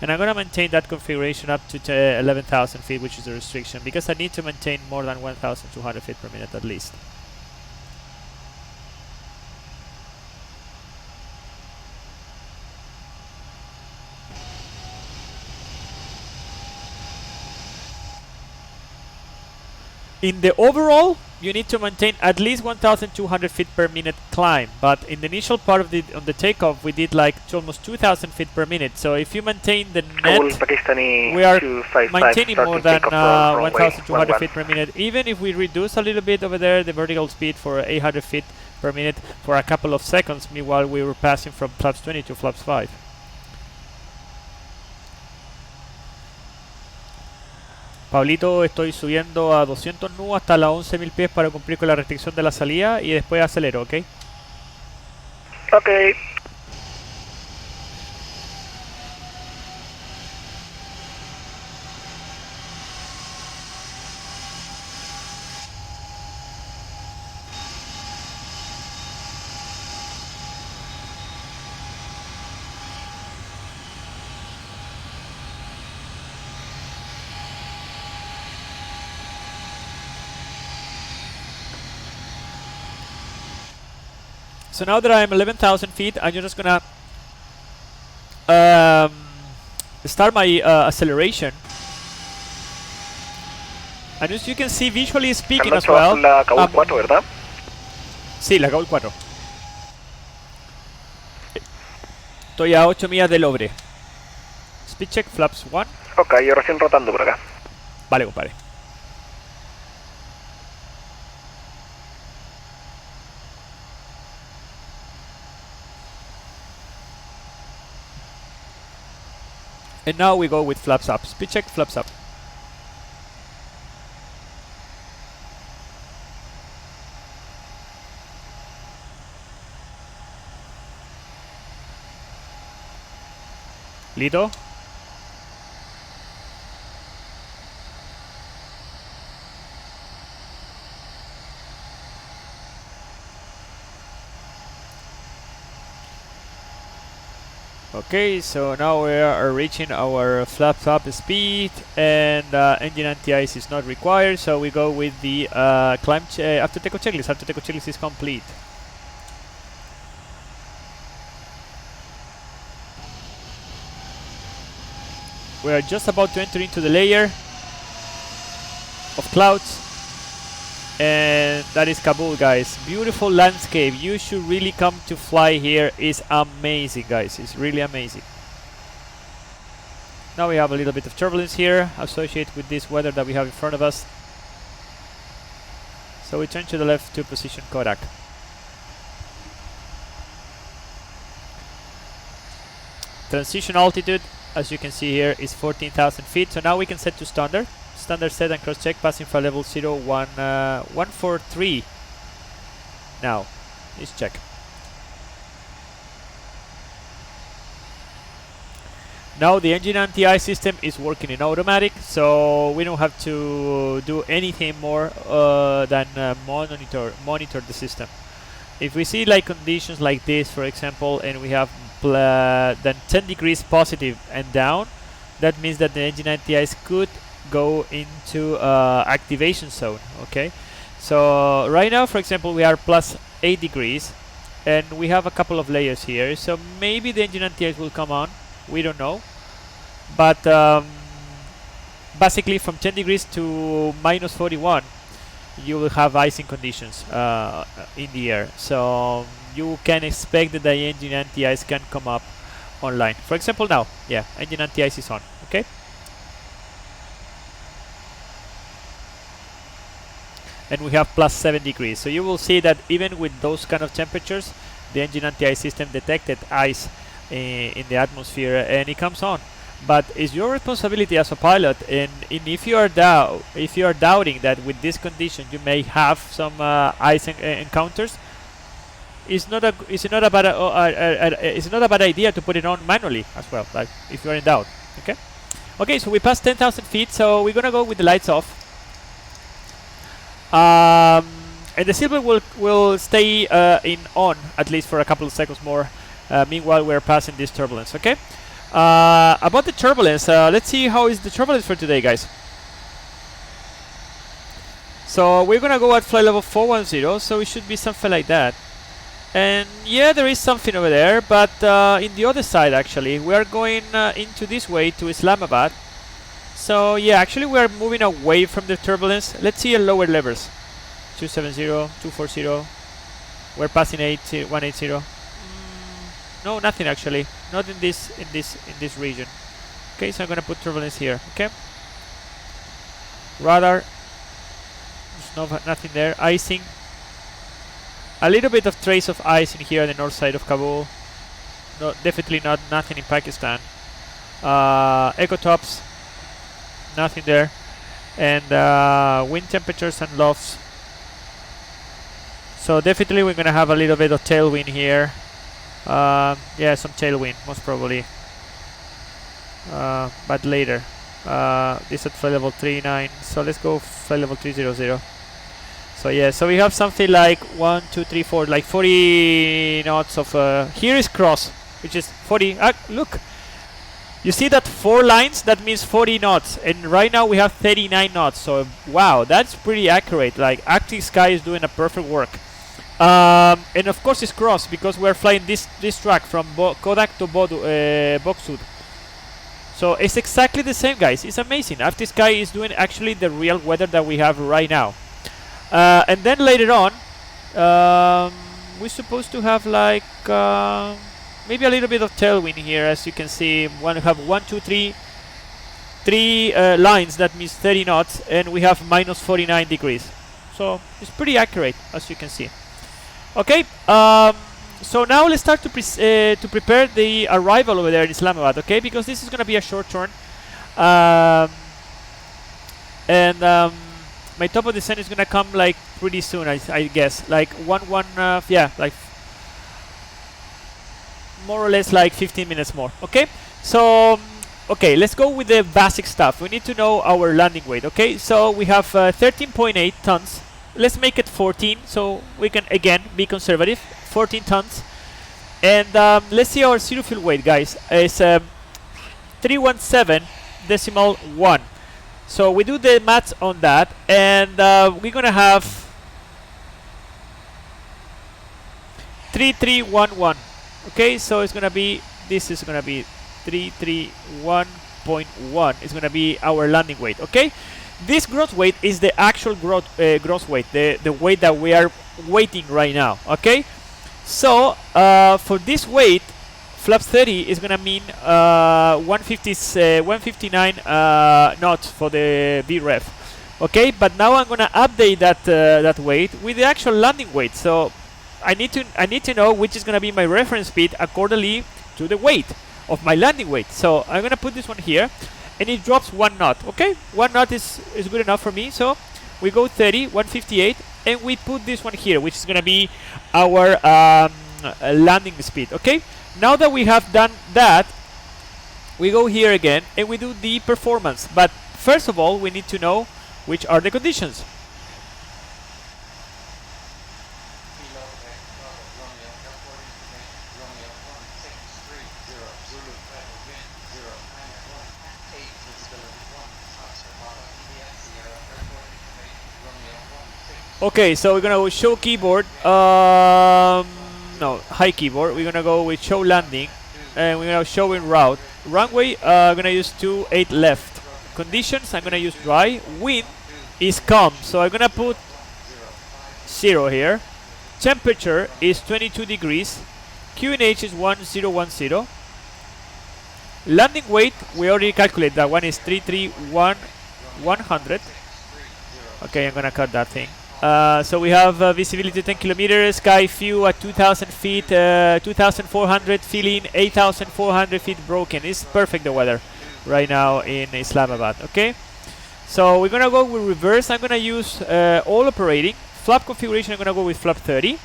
and I'm gonna maintain that configuration up to 11,000 feet, which is the restriction, because I need to maintain more than 1,200 feet per minute at least. In the overall, you need to maintain at least 1,200 feet per minute climb, but in the initial part of on the takeoff, we did like almost 2,000 feet per minute. So if you maintain the net, we are maintaining more than 1,200 feet per minute. Even if we reduce a little bit over there the vertical speed for 800 feet per minute for a couple of seconds, meanwhile we were passing from flaps 20 to flaps 5. Pablito, estoy subiendo a 200 nu hasta las 11.000 pies para cumplir con la restricción de la salida y después acelero, ¿ok? Ok. So now that I'm 11,000 feet, I'm just gonna start my acceleration. And as you can see, visually speaking as well. La Kaul 4, ¿verdad? Sí, la Kaul 4. Estoy a 8 millas del Louvre. Speed check flaps 1. Ok, yo recién rotando por acá. Vale, compadre. And now we go with flaps up. Speed check, flaps up. Listo. Okay, so now we are reaching our flaps up speed, and engine anti-ice is not required, so we go with the climb after takeoff checklist. After takeoff checklist is complete. We are just about to enter into the layer of clouds, and that is Kabul, guys. Beautiful landscape. You should really come to fly here. It's amazing, guys. It's really amazing. Now we have a little bit of turbulence here associated with this weather that we have in front of us. So we turn to the left to position Kodak. Transition altitude, as you can see here, is 14,000 feet. So now we can set to standard. Standard set and cross check, passing for level 143. Now, let's check. Now the engine anti-ice system is working in automatic, so we don't have to do anything more than monitor the system. If we see like conditions like this, for example, and we have then 10 degrees positive and down, that means that the engine anti-ice could go into activation zone. Okay, so right now, for example, we are plus 8 degrees and we have a couple of layers here, so maybe the engine anti-ice will come on, we don't know, but basically from 10 degrees to minus 41 you will have icing conditions in the air, so you can expect that the engine anti-ice can come up online. For example, now, yeah, engine anti-ice is on. Okay, and we have plus 7 degrees, so you will see that even with those kind of temperatures, the engine anti-ice system detected ice in the atmosphere and it comes on. but it's your responsibility as a pilot. And if you are doubting that with this condition you may have some ice encounters, it's not a bad idea to put it on manually as well, like if you're in doubt. Okay, so we passed 10,000 feet, so we're gonna go with the lights off. And the silver will stay in on at least for a couple of seconds more. Meanwhile, we're passing this turbulence. Okay. About the turbulence, let's see how is the turbulence for today, guys. So we're gonna go at flight level 410, so it should be something like that. And yeah, there is something over there, but in the other side actually, we are going into this way to Islamabad. So yeah, actually we are moving away from the turbulence. Let's see a lower levels. 270, 240. We're passing 180. No, nothing actually. Not in this region. Okay, so I'm gonna put turbulence here. Okay. Radar. There's nothing there. Icing. A little bit of trace of ice in here on the north side of Kabul. No, definitely nothing in Pakistan. Echo tops. Nothing there. And wind temperatures and lofts. So definitely we're gonna have a little bit of tailwind here. Yeah, some tailwind most probably. But later. This at flight level 39. So let's go flight level 300. So yeah, so we have something like 1, 2, 3, 4, like 40 knots of. Here is cross, which is 40. Look, you see that 4 lines? That means 40 knots, and right now we have 39 knots. So wow, that's pretty accurate. Like Arctic Sky is doing a perfect work. And of course it's cross because we're flying this track from Kodak to Boksud. So it's exactly the same, guys. It's amazing. Arctic Sky is doing actually the real weather that we have right now. And then later on, we're supposed to have like maybe a little bit of tailwind here, as you can see. We have 1, 2, 3 lines. That means 30 knots, and we have minus 49 degrees. So it's pretty accurate, as you can see. Okay. So now let's start to prepare the arrival over there in Islamabad. Okay, because this is going to be a short turn. My top of descent is gonna come like pretty soon, I guess, like yeah, like more or less like 15 minutes more. Okay, so okay, let's go with the basic stuff. We need to know our landing weight. Okay, so we have 13.8 tons. Let's make it 14, so we can again be conservative. 14 tons, and let's see our zero fuel weight, guys. It's 317.1. So we do the maths on that, and we're gonna have 3311. Okay, so it's gonna be, this is gonna be 331.1. It's gonna be our landing weight. Okay, this gross weight is the actual gross weight, the weight that we are weighting right now. Okay, so for this weight, flaps 30 is gonna mean 159 knots for the VREF. Okay, but now I'm gonna update that weight with the actual landing weight. So I need to know which is gonna be my reference speed accordingly to the weight of my landing weight. So I'm gonna put this one here, and it drops 1 knot. Okay, 1 knot is good enough for me. So we go 30, 158, and we put this one here, which is gonna be our landing speed. Okay. Now that we have done that, we go here again and we do the performance. But first of all, we need to know which are the conditions. Okay, so we're gonna show keyboard. No, high keyboard. We're gonna go with show landing, and we're gonna show in route. Runway, I'm gonna use 28 left. Conditions, I'm gonna use dry. Wind is calm, so I'm gonna put 0 here. Temperature is 22 degrees. QNH is 1010. Landing weight, we already calculated that one is 331,100. Okay, I'm gonna cut that thing. So we have visibility 10 kilometers, sky view at 2,000 feet, 2,400 feeling, 8,400 feet broken. It's perfect, the weather. right now in Islamabad. Okay, so we're gonna go with reverse. I'm gonna use all operating. Flap configuration, I'm gonna go with flap 30.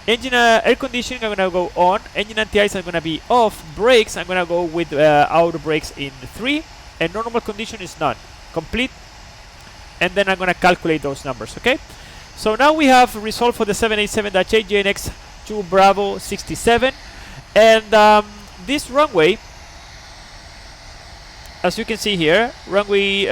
Engine air conditioning, I'm gonna go on. Engine anti-ice, I'm gonna be off. Brakes, I'm gonna go with auto brakes in 3, and normal condition is none. Complete. And then I'm gonna calculate those numbers. Okay. So now we have result for the 787-8 JNX to Bravo 67, and this runway, as you can see here, runway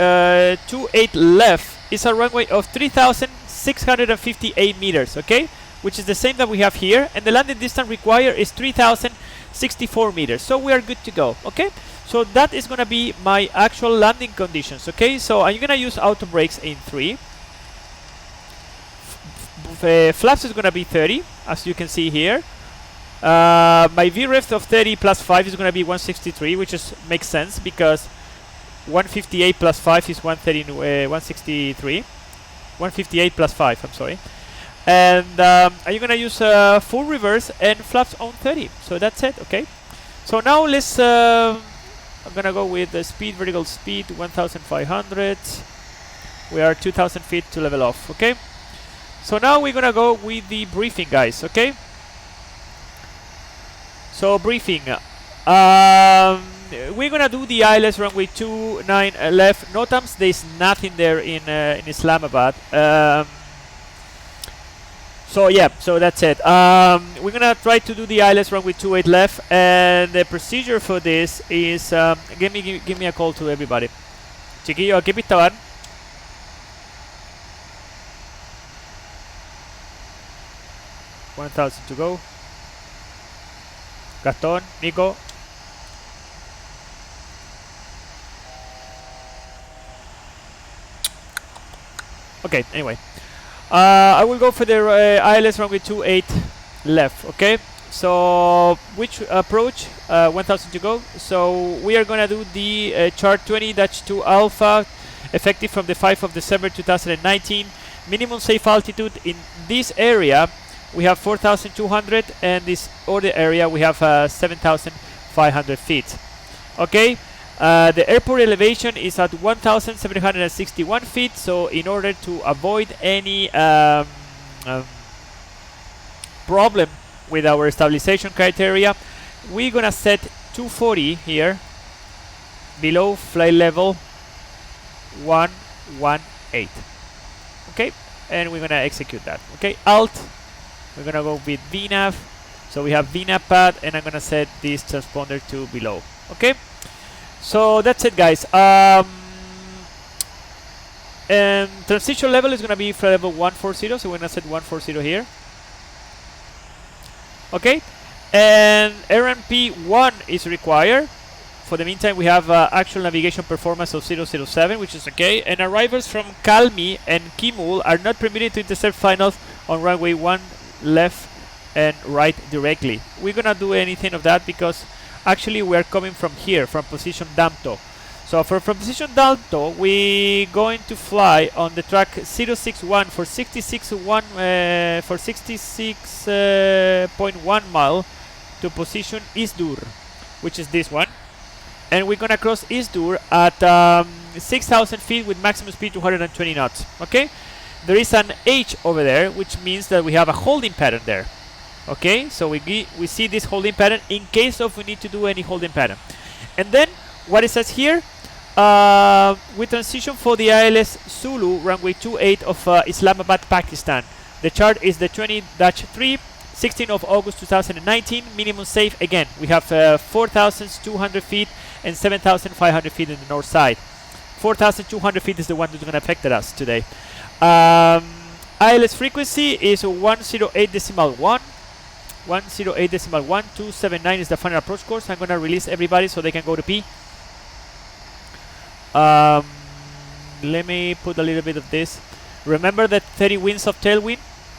28 left is a runway of 3,658 meters, okay, which is the same that we have here, and the landing distance required is 3,064 meters, so we are good to go. Okay, so that is going to be my actual landing conditions. Okay, so I'm going to use auto brakes in 3. Flaps is going to be 30, as you can see here. My VREF of 30 plus 5 is going to be 163, which makes sense because 158 plus 5 is 163. 158 plus 5, I'm sorry. And are you going to use full reverse and flaps on 30? So that's it. Okay. So now let's. I'm going to go with the speed, vertical speed, 1,500. We are 2,000 feet to level off. Okay. So now we're gonna go with the briefing, guys. Okay. So briefing. We're gonna do the ILS runway 29 left. NOTAMs. There's nothing there in Islamabad. So yeah. So that's it. We're gonna try to do the ILS runway 28 left, and the procedure for this is give me a call to everybody. Chiquillo, ¿a qué pista van? 1,000 to go. Gaston, Nico. Okay, anyway. I will go for the ILS runway 28 left, okay? So, which approach? 1,000 to go. So, we are gonna do the chart 20-2 Alpha, effective from the 5th of December 2019. Minimum safe altitude in this area we have 4,200, and this other area we have 7,500 feet. Okay, the airport elevation is at 1,761 feet. So in order to avoid any problem with our stabilization criteria, we're gonna set 240 here below flight level 118. Okay, and we're gonna execute that. Okay, alt. We're gonna go with VNAV. So we have VNAV pad, and I'm gonna set this transponder to below. Okay, so that's it, guys. And transition level is gonna be flight level 140. So we're gonna set 140 here. Okay, and RMP1 is required. For the meantime, we have actual navigation performance of 007, which is okay. And arrivals from Kalmi and Kimul are not permitted to intercept finals on runway 1 left and right directly. We're gonna do anything of that because actually we're coming from here, from position Damto. So from position Damto, we're going to fly on the track 061 for 66.1 mile to position Isdur, which is this one. And we're gonna cross Isdur at 6,000 feet with maximum speed 220 knots. Okay, there is an H over there, which means that we have a holding pattern there. Okay, so we see this holding pattern in case of we need to do any holding pattern. And then what it says here, we transition for the ILS Zulu runway 28 of Islamabad, Pakistan. The chart is the 20-3, 16th of August 2019. Minimum safe again. We have 4,200 feet and 7,500 feet in the north side. 4,200 feet is the one that's going to affect us today. ILS frequency is 108.1. 108.1279 is the final approach course. I'm going to release everybody so they can go to P. Let me put a little bit of this. Remember that 30 winds of tailwind?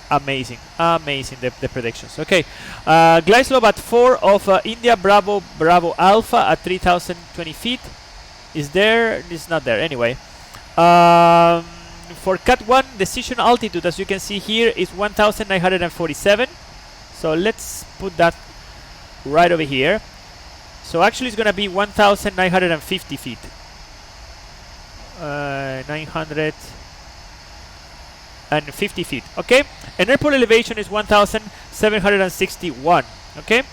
Amazing, amazing the predictions. Okay, glide slope at 4 of India Bravo Alpha at 3,020 feet. Is there? It's not there. Anyway, for Cat 1, decision altitude, as you can see here, is 1,947. So let's put that right over here. So actually it's gonna be 1,950 feet. 950 feet. Okay, and airport elevation is 1,761. Okay,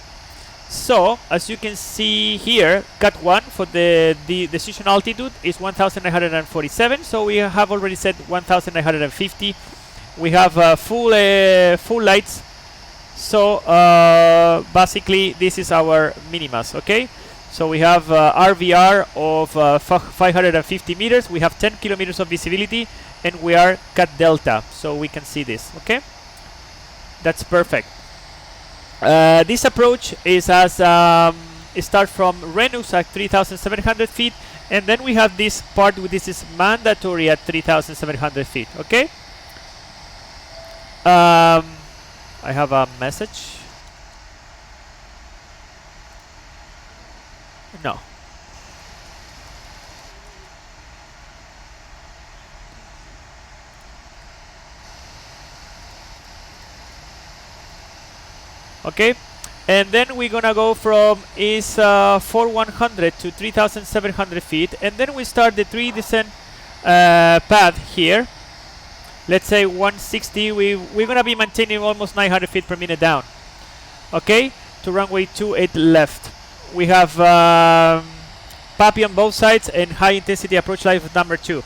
so as you can see here, cut 1 for the decision altitude is 1,947. So we have already set 1,950. We have full lights. So basically this is our minimas. Okay, so we have RVR of 550 meters. We have 10 kilometers of visibility, and we are cut delta, so we can see this. Okay, that's perfect. This approach is as it starts from Renus at 3,700 feet, and then we have this part where this is mandatory at 3,700 feet. Okay. I have a message. No. Okay, and then we're gonna go from is 4100 to 3,700 feet, and then we start the 3 descent path here. Let's say 160. We're gonna be maintaining almost 900 feet per minute down. Okay, to runway 28 left. We have PAPI on both sides and high intensity approach light of number 2.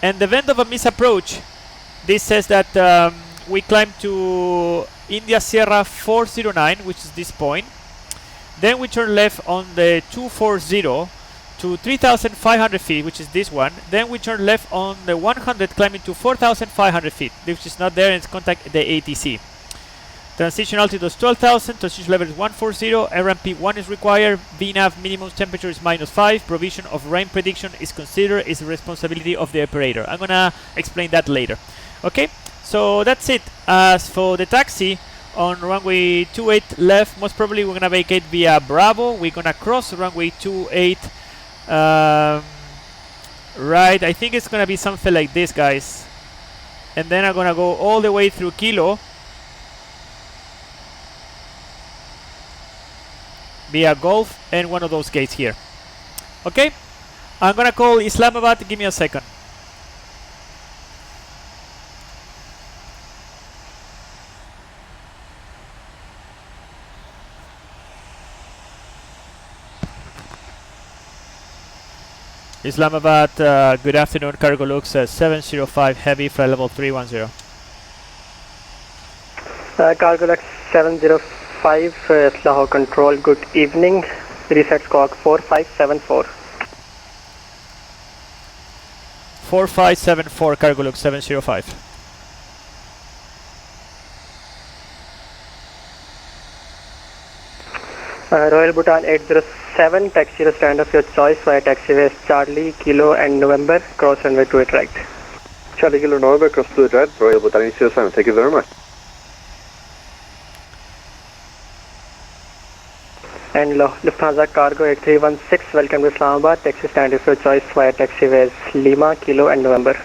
And the event of a misapproach, this says that we climb to India Sierra 409, which is this point. Then we turn left on the 240 to 3,500 feet, which is this one. Then we turn left on the 100, climbing to 4,500 feet, which is not there, and it's contact the ATC. Transition altitude is 12,000, transition level is 140, RMP 1 is required, VNAV minimum temperature is -5, provision of rain prediction is considered, is the responsibility of the operator. I'm gonna explain that later. Okay, so that's it. As for the taxi, on runway 28 left, most probably we're gonna vacate via Bravo. We're gonna cross runway 28 right, I think it's gonna be something like this, guys. And then I'm gonna go all the way through Kilo via Gulf and one of those gates here. Okay, I'm gonna call Islamabad. Give me a second. Islamabad, good afternoon. Cargo looks 705 heavy, flight level 310. Cargo looks 705, Lahore control, good evening. Reset squawk 4574. 4574, cargo looks 705. Royal Bhutan 807, taxi to stand of your choice via taxiways Charlie, Kilo and November, cross runway 28 right. Charlie Kilo November, cross to the right, Royal Bhutan 807. Thank you very much. And Lufthansa Cargo 8316, welcome to Islamabad, taxi stand of your choice via taxiways Lima, Kilo and November.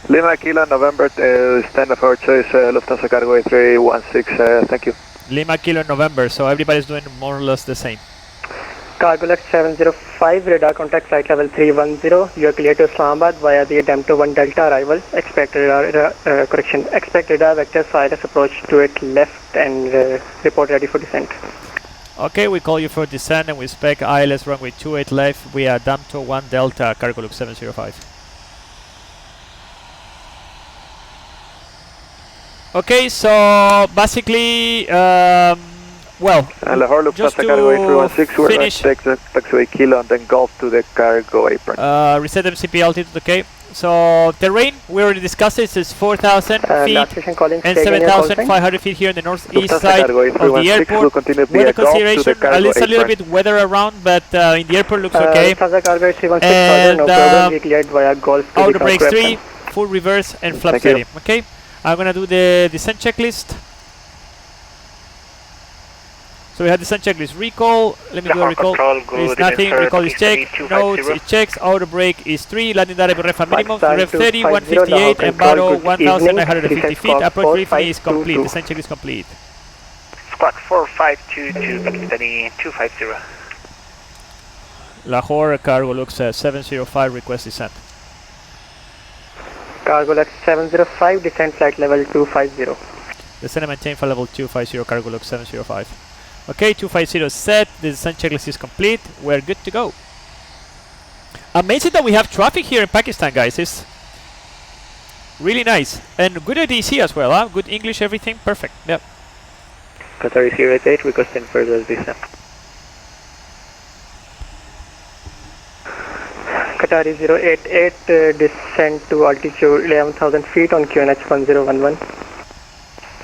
Lima, Kilo, November, stand of our choice, Lufthansa Cargo 8316, thank you. Lima, Kilo, November, so everybody's doing more or less the same. Cargo left 705, radar contact flight level 310. You are clear to Islamabad via the Damto 1 Delta arrival. Expect radar, expect radar vector Cyrus approach to it left and report ready for descent. Okay, we call you for descent and we spec ILS runway 28 left via Damto 1 Delta, cargo look 705. Okay, so basically, well, Lahore just Lufthansa Cargo 8316, we're going finish, to take the taxiway Kilo and then Gulf to the cargo apron. reset MCP altitude, okay. So terrain, we already discussed it, it's 4,000 feet and 7,500 feet here in the northeast side of the airport. Weather consideration, a little bit weather around, but in the airport looks okay. And outer brakes 3, full reverse and flap steady, okay. I'm gonna do the descent checklist. So we have descent checklist. Recall, let me do a recall. It's nothing, recall is checked. Notes, it checks. Auto brake is 3. Landing direct rev minimum, rev 30, 158, and battle 1,950 feet. Approach briefing is complete. Descent checklist complete. squawk 4522 Pakistani 250. Lahore cargo looks 705, request descent. Cargolux 705, descent flight level 250. Descend and maintain for level 250, cargo looks 705. Okay, 250 set, the descent checklist is complete, we're good to go. Amazing that we have traffic here in Pakistan, guys. It's really nice. And good ADC as well, huh? Good English, everything, perfect. Yep. Qatari 088 requesting further descent. Qatari 088, descent to altitude 11,000 feet on QNH 1011.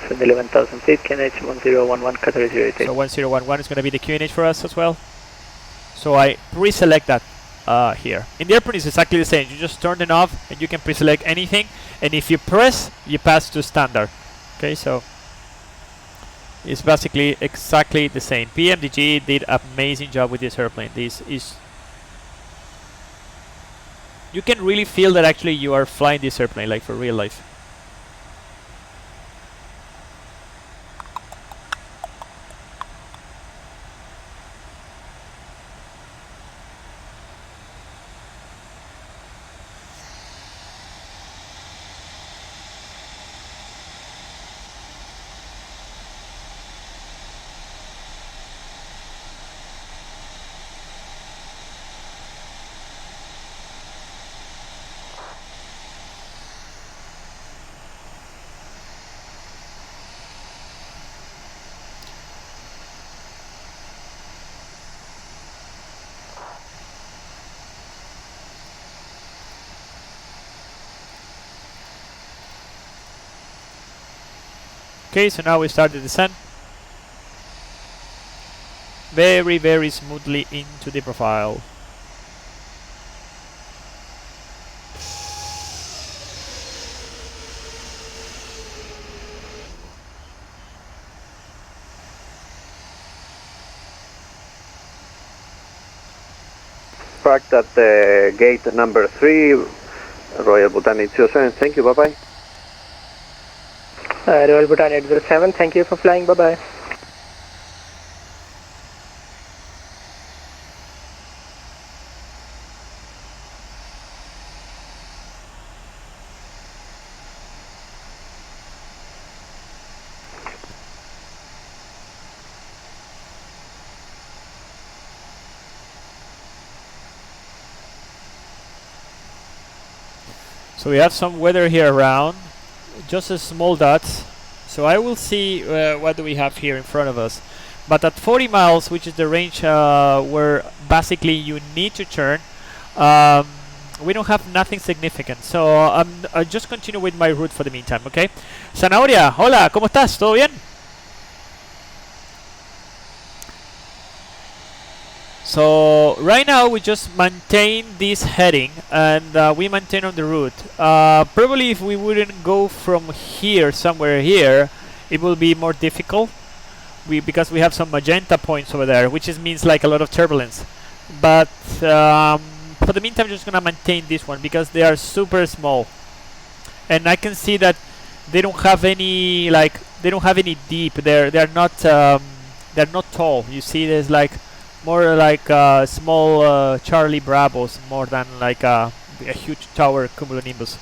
So 11,000 feet, QNH 1011, Qatari 088. So 1011 is going to be the QNH for us as well. So I pre-select that here. In the airport it's exactly the same. You just turn it off and you can pre-select anything. And if you press, you pass to standard. Okay, so it's basically exactly the same. PMDG did an amazing job with this airplane. This is... You can really feel that actually you are flying this airplane, like for real life. Okay, so now we start the descent. Very, very smoothly into the profile. Parked at the gate number 3, Royal Bhutan 807. Thank you, bye-bye. Royal Bhutan 807, thank you for flying, bye-bye. So we have some weather here around, just a small dots. So I will see what do we have here in front of us. But at 40 miles, which is the range where basically you need to turn, we don't have nothing significant. So I'll just continue with my route for the meantime, okay? Zanahoria, hola, ¿cómo estás? ¿Todo bien? So right now we just maintain this heading and we maintain on the route. Probably if we wouldn't go from here somewhere here, it will be more difficult. Because we have some magenta points over there, which means like a lot of turbulence. But for the meantime, I'm just gonna maintain this one because they are super small, and I can see that they don't have any deep. They're not tall. You see, there's like more like small Charlie Bravos more than like a huge tower cumulonimbus.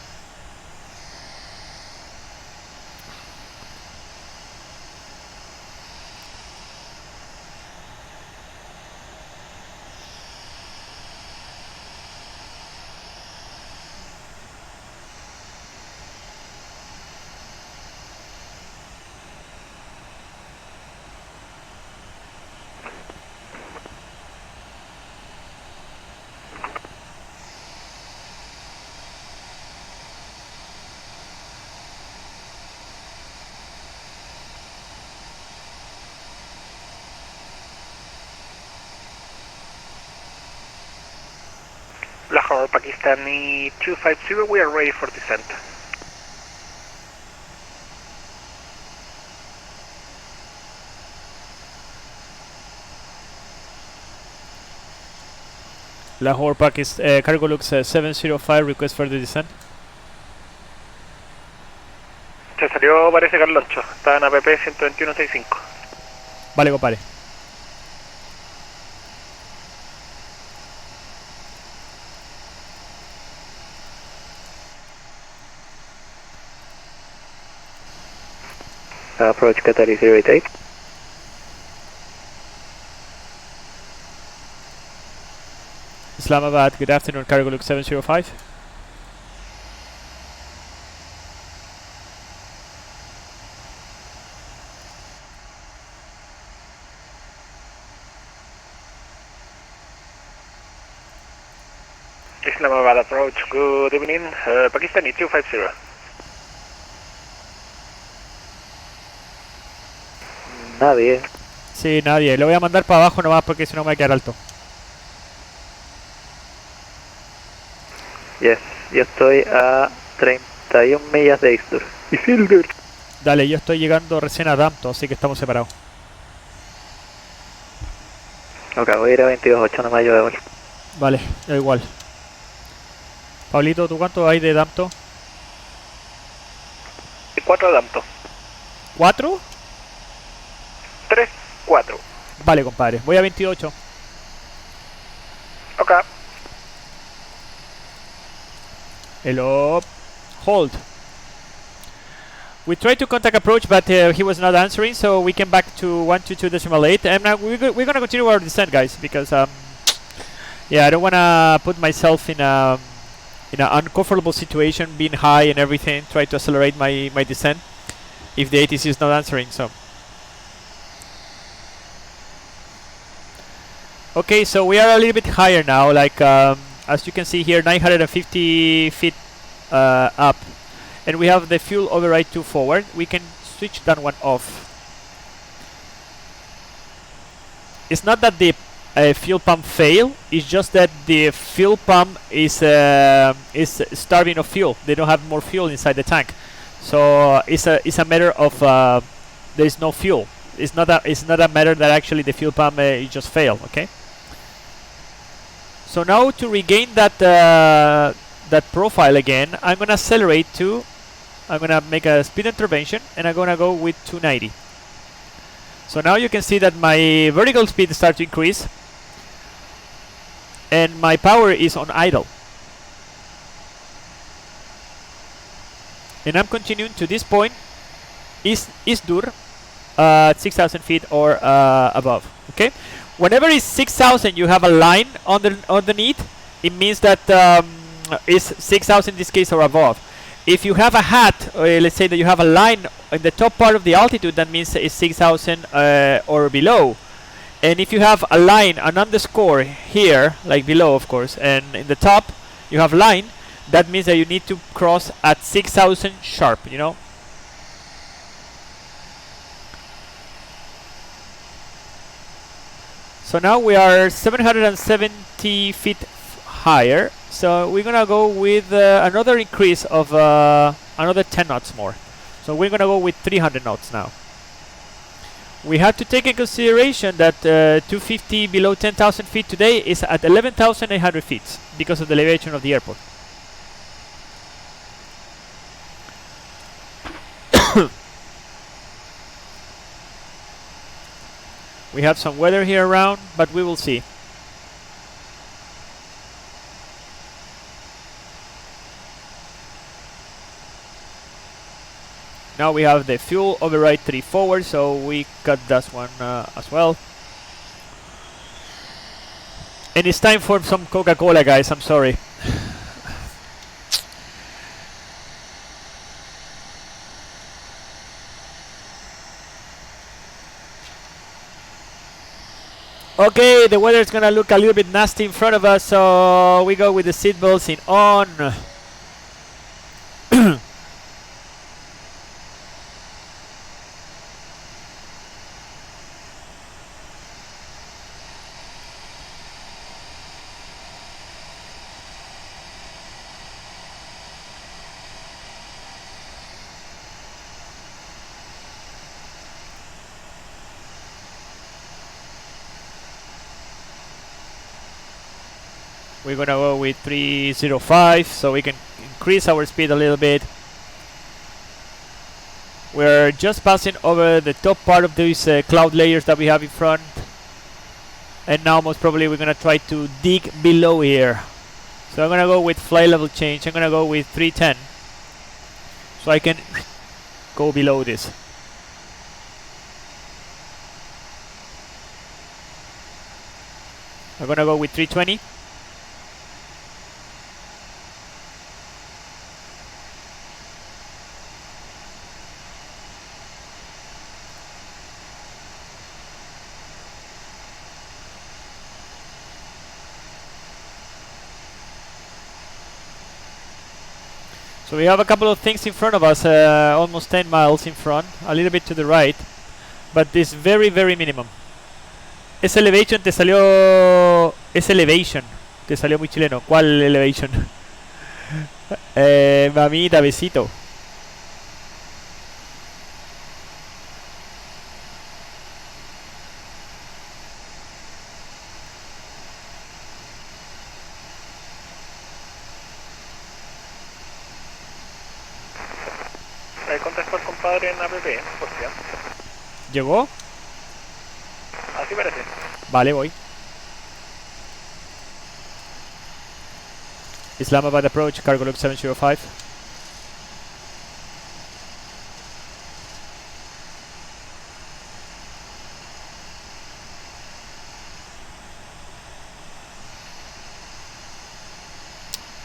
Lahore, Pakistani 250, we are ready for descent. Lahore, Pakistan, cargo looks 705, request for the descent. Se salió, parece, Carloncho. Está en APP 121.65. Vale, compadre. Approach Qatari 088. Islamabad, good afternoon, cargo look 705. Islamabad approach, good evening, Pakistani 250. Nadie. Sí, nadie. Lo voy a mandar para abajo nomás porque si no me va a quedar alto. Yes, yo estoy a 31 millas de Istur. Isildur. Dale, yo estoy llegando recién a Dampto, así que estamos separados. Ok, voy a ir a 22.8 nomás yo de vuelta. Vale, da igual. Pablito, ¿tú cuánto hay de Dampto? 4 Dampto. ¿4? 3, 4. Vale, compadre. Voy a 28. Ok. Hello. Hold. We tried to contact approach, but he was not answering, so we came back to 122.8, and now we're going to continue our descent, guys, because yeah, I don't want to put myself in an uncomfortable situation, being high and everything, try to accelerate my descent if the ATC is not answering. So okay, so we are a little bit higher now, like as you can see here, 950 feet up, and we have the fuel override 2 forward. We can switch that one off. It's not that the fuel pump fail, it's just that the fuel pump is starving of fuel. They don't have more fuel inside the tank, so it's a matter of there is no fuel. It's not a matter that actually the fuel pump it just failed. Okay. So now to regain that that profile again, I'm gonna accelerate to. I'm gonna make a speed intervention, and I'm gonna go with 290. So now you can see that my vertical speed starts to increase, and my power is on idle. And I'm continuing to this point, Isdur, 6,000 feet or above. Okay. Whenever it's 6,000, you have a line underneath. It means that it's 6,000 in this case or above. If you have a hat, let's say that you have a line in the top part of the altitude, that means it's 6,000 or below. And if you have a line, an underscore here, like below, of course, and in the top you have line, that means that you need to cross at 6,000 sharp, you know. So now we are 770 feet higher. So we're gonna go with another increase of another 10 knots more. So we're gonna go with 300 knots now. We have to take in consideration that 250 below 10,000 feet today is at 11,800 feet because of the elevation of the airport. We have some weather here around, but we will see. Now we have the fuel override 3 forward, so we cut that one as well. And it's time for some Coca-Cola, guys, I'm sorry. Okay, the weather is gonna look a little bit nasty in front of us, so we go with the seatbelts in on. We're gonna go with 305 so we can increase our speed a little bit. We're just passing over the top part of these cloud layers that we have in front. And now most probably we're going to try to dig below here. So I'm going to go with flight level change. I'm going to go with 310. So I can go below this. I'm going to go with 320. So we have a couple of things in front of us, almost 10 miles in front, a little bit to the right, but this very, very minimum. Ese elevation te salió... Ese elevation te salió muy chileno. ¿Cuál elevation? Mamita, besito. Contestó el compadre en APP, por cierto. ¿Llegó? Así parece. Vale, voy. Islamabad approach, cargo log 705.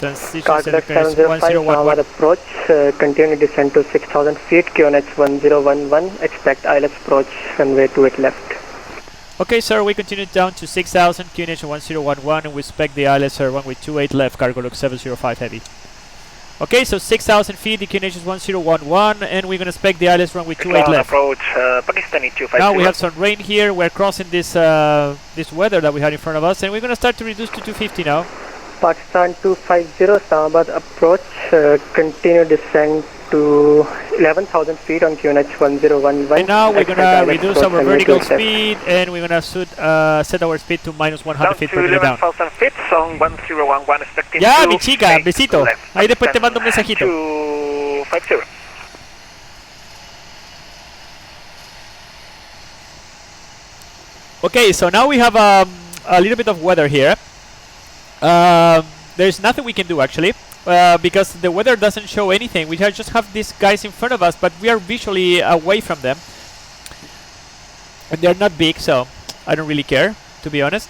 Transition Cargo log center 705, Islamabad 1011. approach, continue descent to 6000 feet, QNH 1011, expect ILS approach, runway 28 left. Okay, sir, we continue down to 6000, QNH 1011, and we expect the ILS runway 28 left, cargo log 705 heavy. Okay, so 6000 feet, the QNH is 1011, and we're gonna expect the ILS runway 28 left. Approach, Pakistani 250. Now we have some rain here, we're crossing this this weather that we had in front of us, and we're gonna start to reduce to 250 now. Pakistan 250, Islamabad approach, continue descent to 11,000 feet on QNH 1011. And now we're expect gonna ILS reduce approach, our runway vertical 28 left. speed, and we're gonna set our speed to minus 100 feet per minute down. 11,000 feet on 1011, expecting Ya, mi chica, besito. left. Ahí después te mando un mensajito. 250. Okay, so now we have a little bit of weather here. There's nothing we can do actually, because the weather doesn't show anything. We just have these guys in front of us, but we are visually away from them. And they're not big, so I don't really care, to be honest.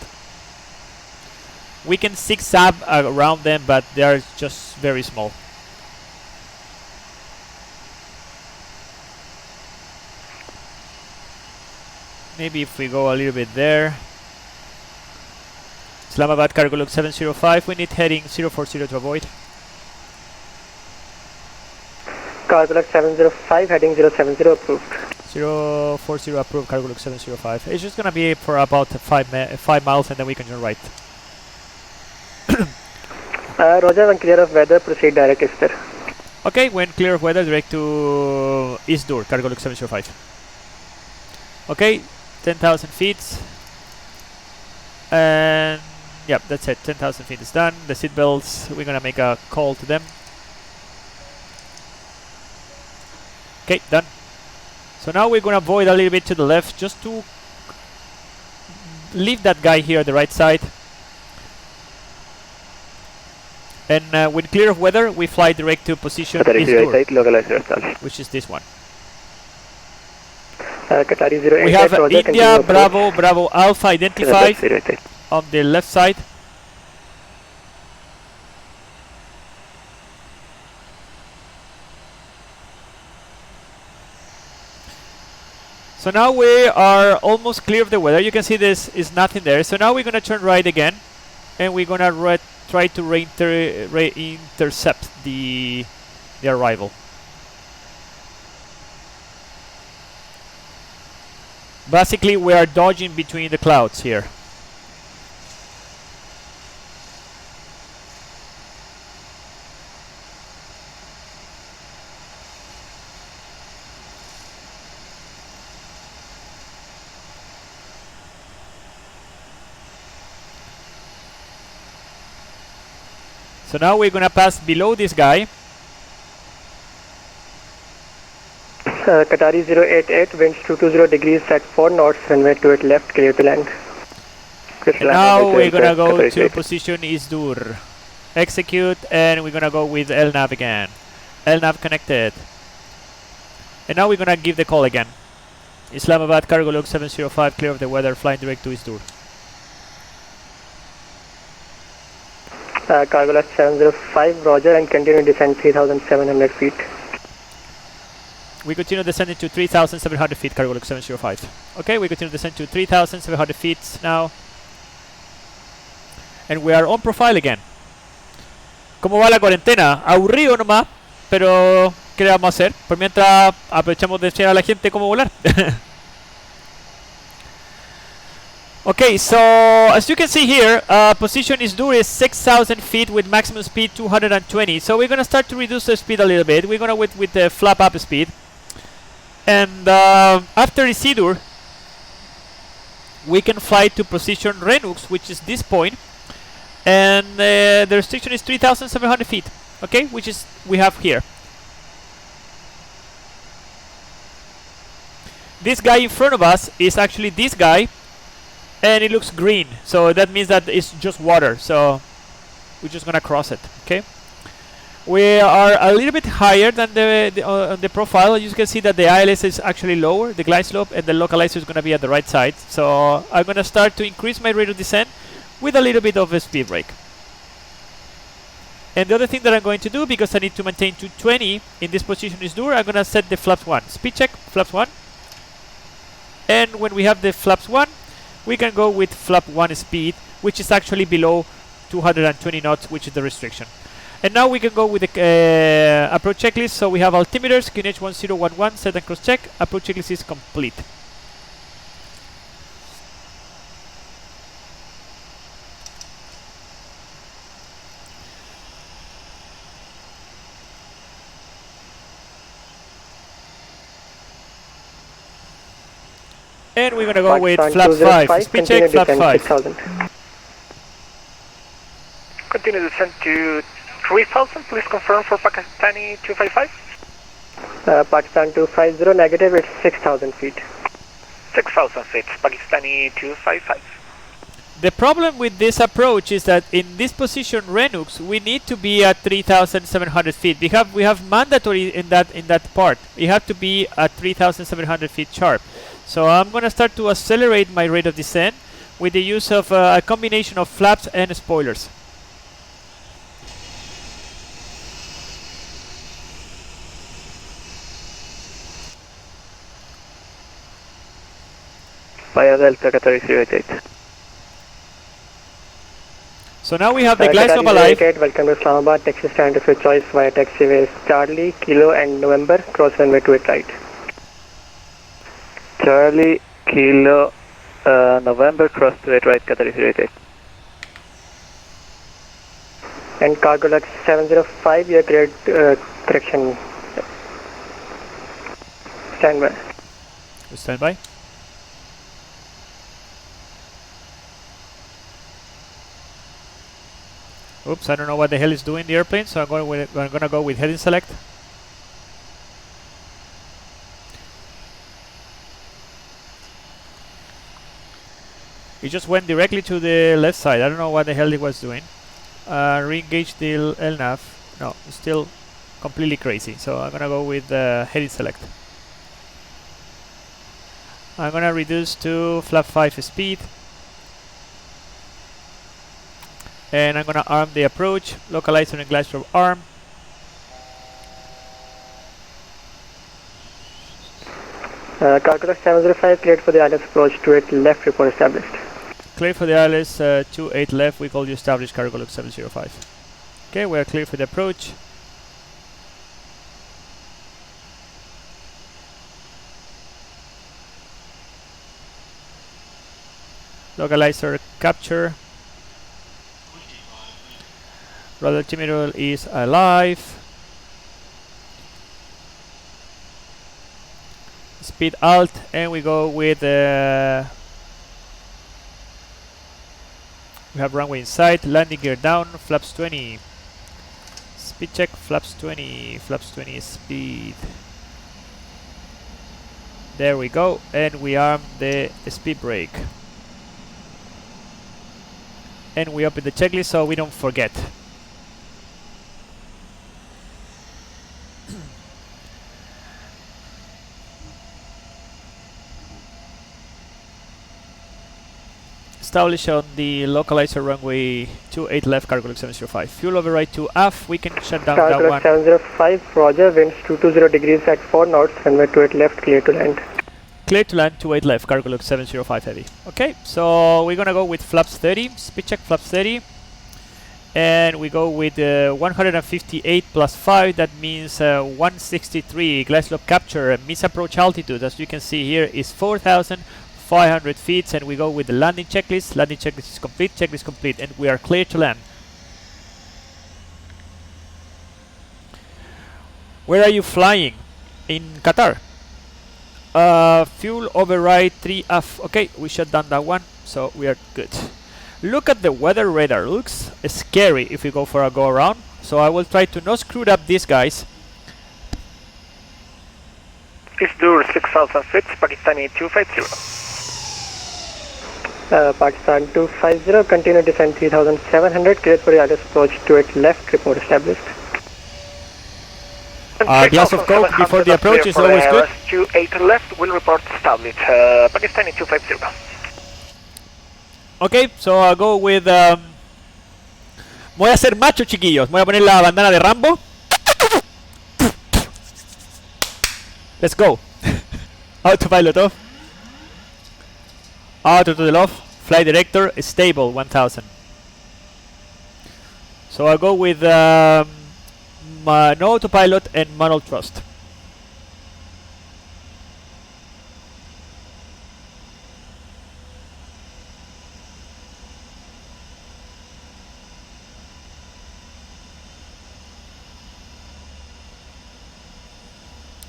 We can zigzag around them, but they are just very small. Maybe if we go a little bit there. Islamabad cargo log 705, we need heading 040 to avoid. Cargo log 705, heading 070 approved. 040 approved, cargo log 705. It's just gonna be for about 5 miles and then we can turn right. Roger, when clear of weather, proceed direct east, sir. Okay, when clear of weather, direct to East Door, cargo log 705. Okay, 10,000 feet. And yep, that's it. 10,000 feet is done. The seat belts, we're gonna make a call to them. Okay, done. So now we're gonna avoid a little bit to the left just to leave that guy here at the right side. And when clear of weather, we fly direct to position East Door, which is this one. Qatari 088, We have Roger, India, continue Bravo, Bravo Alpha identified 088. on the left side. So now we are almost clear of the weather. You can see this is nothing there. So now we're gonna turn right again, and we're gonna try to intercept the arrival. Basically, we are dodging between the clouds here. So now we're gonna pass below this guy. Qatari 088, winds 220 degrees at 4 knots, runway 28 left, clear to land. And now we're gonna go to position Isdur. Execute, and we're gonna go with LNAV again. LNAV connected. And now we're gonna give the call again. Islamabad, cargo log 705, clear of the weather, flying direct to Isdur. Cargo log 705, roger, and continue descent 3,700 feet. We continue descending to 3,700 feet, cargo log 705. Okay, we continue descent to 3,700 feet now. And we are on profile again. ¿Cómo va la cuarentena? Aburrido nomás, pero ¿qué le vamos a hacer? Por mientras aprovechamos de enseñar a la gente cómo volar. Okay, so as you can see here, position Isdur is 6,000 feet with maximum speed 220. So we're gonna start to reduce the speed a little bit. We're gonna with the flap up speed. And after Isidur, we can fly to position Renux, which is this point. And the restriction is 3,700 feet, okay, which is we have here. This guy in front of us is actually this guy, and it looks green, so that means that it's just water, so we're just gonna cross it, okay. We are a little bit higher than the profile. You can see that the ILS is actually lower, the glide slope, and the localizer is gonna be at the right side. So I'm gonna start to increase my rate of descent with a little bit of a speed brake. And the other thing that I'm going to do, because I need to maintain 220 in this position is Isdur, I'm going to set the flaps 1. Speed check, flaps 1. And when we have the flaps 1, we can go with flap 1 speed, which is actually below 220 knots, which is the restriction. And now we can go with the approach checklist. So we have altimeters, QNH 1011, set and cross check. Approach checklist is complete. And we're gonna go with flap 5. Speed check, flap 5. Continue descent to 3,000. Please confirm for Pakistani 255. Pakistan 250, negative, it's 6,000 feet. 6,000 feet, Pakistani 255. The problem with this approach is that in this position Renux, we need to be at 3,700 feet. We have mandatory in that part. We have to be at 3,700 feet sharp. So I'm going to start to accelerate my rate of descent with the use of a combination of flaps and spoilers. Via Delta Qatari 088. So now we have the glide slope alive. Welcome to Islamabad. Taxi stand of your choice via taxiways Charlie, Kilo and November. Cross runway 28 right. Charlie, Kilo, November, cross to 8 right, Qatari 088. And cargo log 705, your cleared correction. Stand by. Stand by. Oops, I don't know what the hell is doing the airplane, so I'm gonna go with heading select. It just went directly to the left side. I don't know what the hell it was doing. Re-engage the LNAV. No, it's still completely crazy. So I'm gonna go with heading select. I'm gonna reduce to flap 5 speed. And I'm gonna arm the approach, localizer and glide slope arm. Cargo log 705, cleared for the ILS approach 28 left, report established. Clear for the ILS 28 left, we call you established cargo log 705. Okay, we are clear for the approach. Localizer capture. Radar altimeter is alive. Speed alt, and we go with we have runway in sight, landing gear down, flaps 20. Speed check, flaps 20 speed. There we go, and we arm the speed brake. And we open the checklist so we don't forget. Establish on the localizer runway 28 left, cargo look 705. Fuel override to aft, we can shut down Cargo that one. 705, roger, winds 220 degrees at 4 knots, runway 28 left, clear to land. Clear to land, 28 left, cargo look 705 heavy. Okay, so we're gonna go with flaps 30, speed check flaps 30. And we go with 158 plus 5, that means 163. Glide slope capture, miss approach altitude, as you can see here, is 4,500 feet. And we go with the landing checklist. Landing checklist is complete, checklist complete, and we are clear to land. Where are you flying? In Qatar. Fuel override 3F. Okay, we shut down that one, so we are good. Look at the weather radar. Looks scary if we go for a go around. So I will try to not screw up these guys. Isdur 6000 feet, Pakistani 250. Pakistan 250, continue descent 3700, clear for ILS approach 28 left, report established. Glass of coke before the approach is always good. 28 left, will report established. Pakistani 250. Okay, so I'll go with... voy a ser macho, chiquillos. Voy a poner la bandana de Rambo. Let's go. Autopilot off. Auto to the off. Flight director, stable 1000. So I'll go with no autopilot and manual thrust.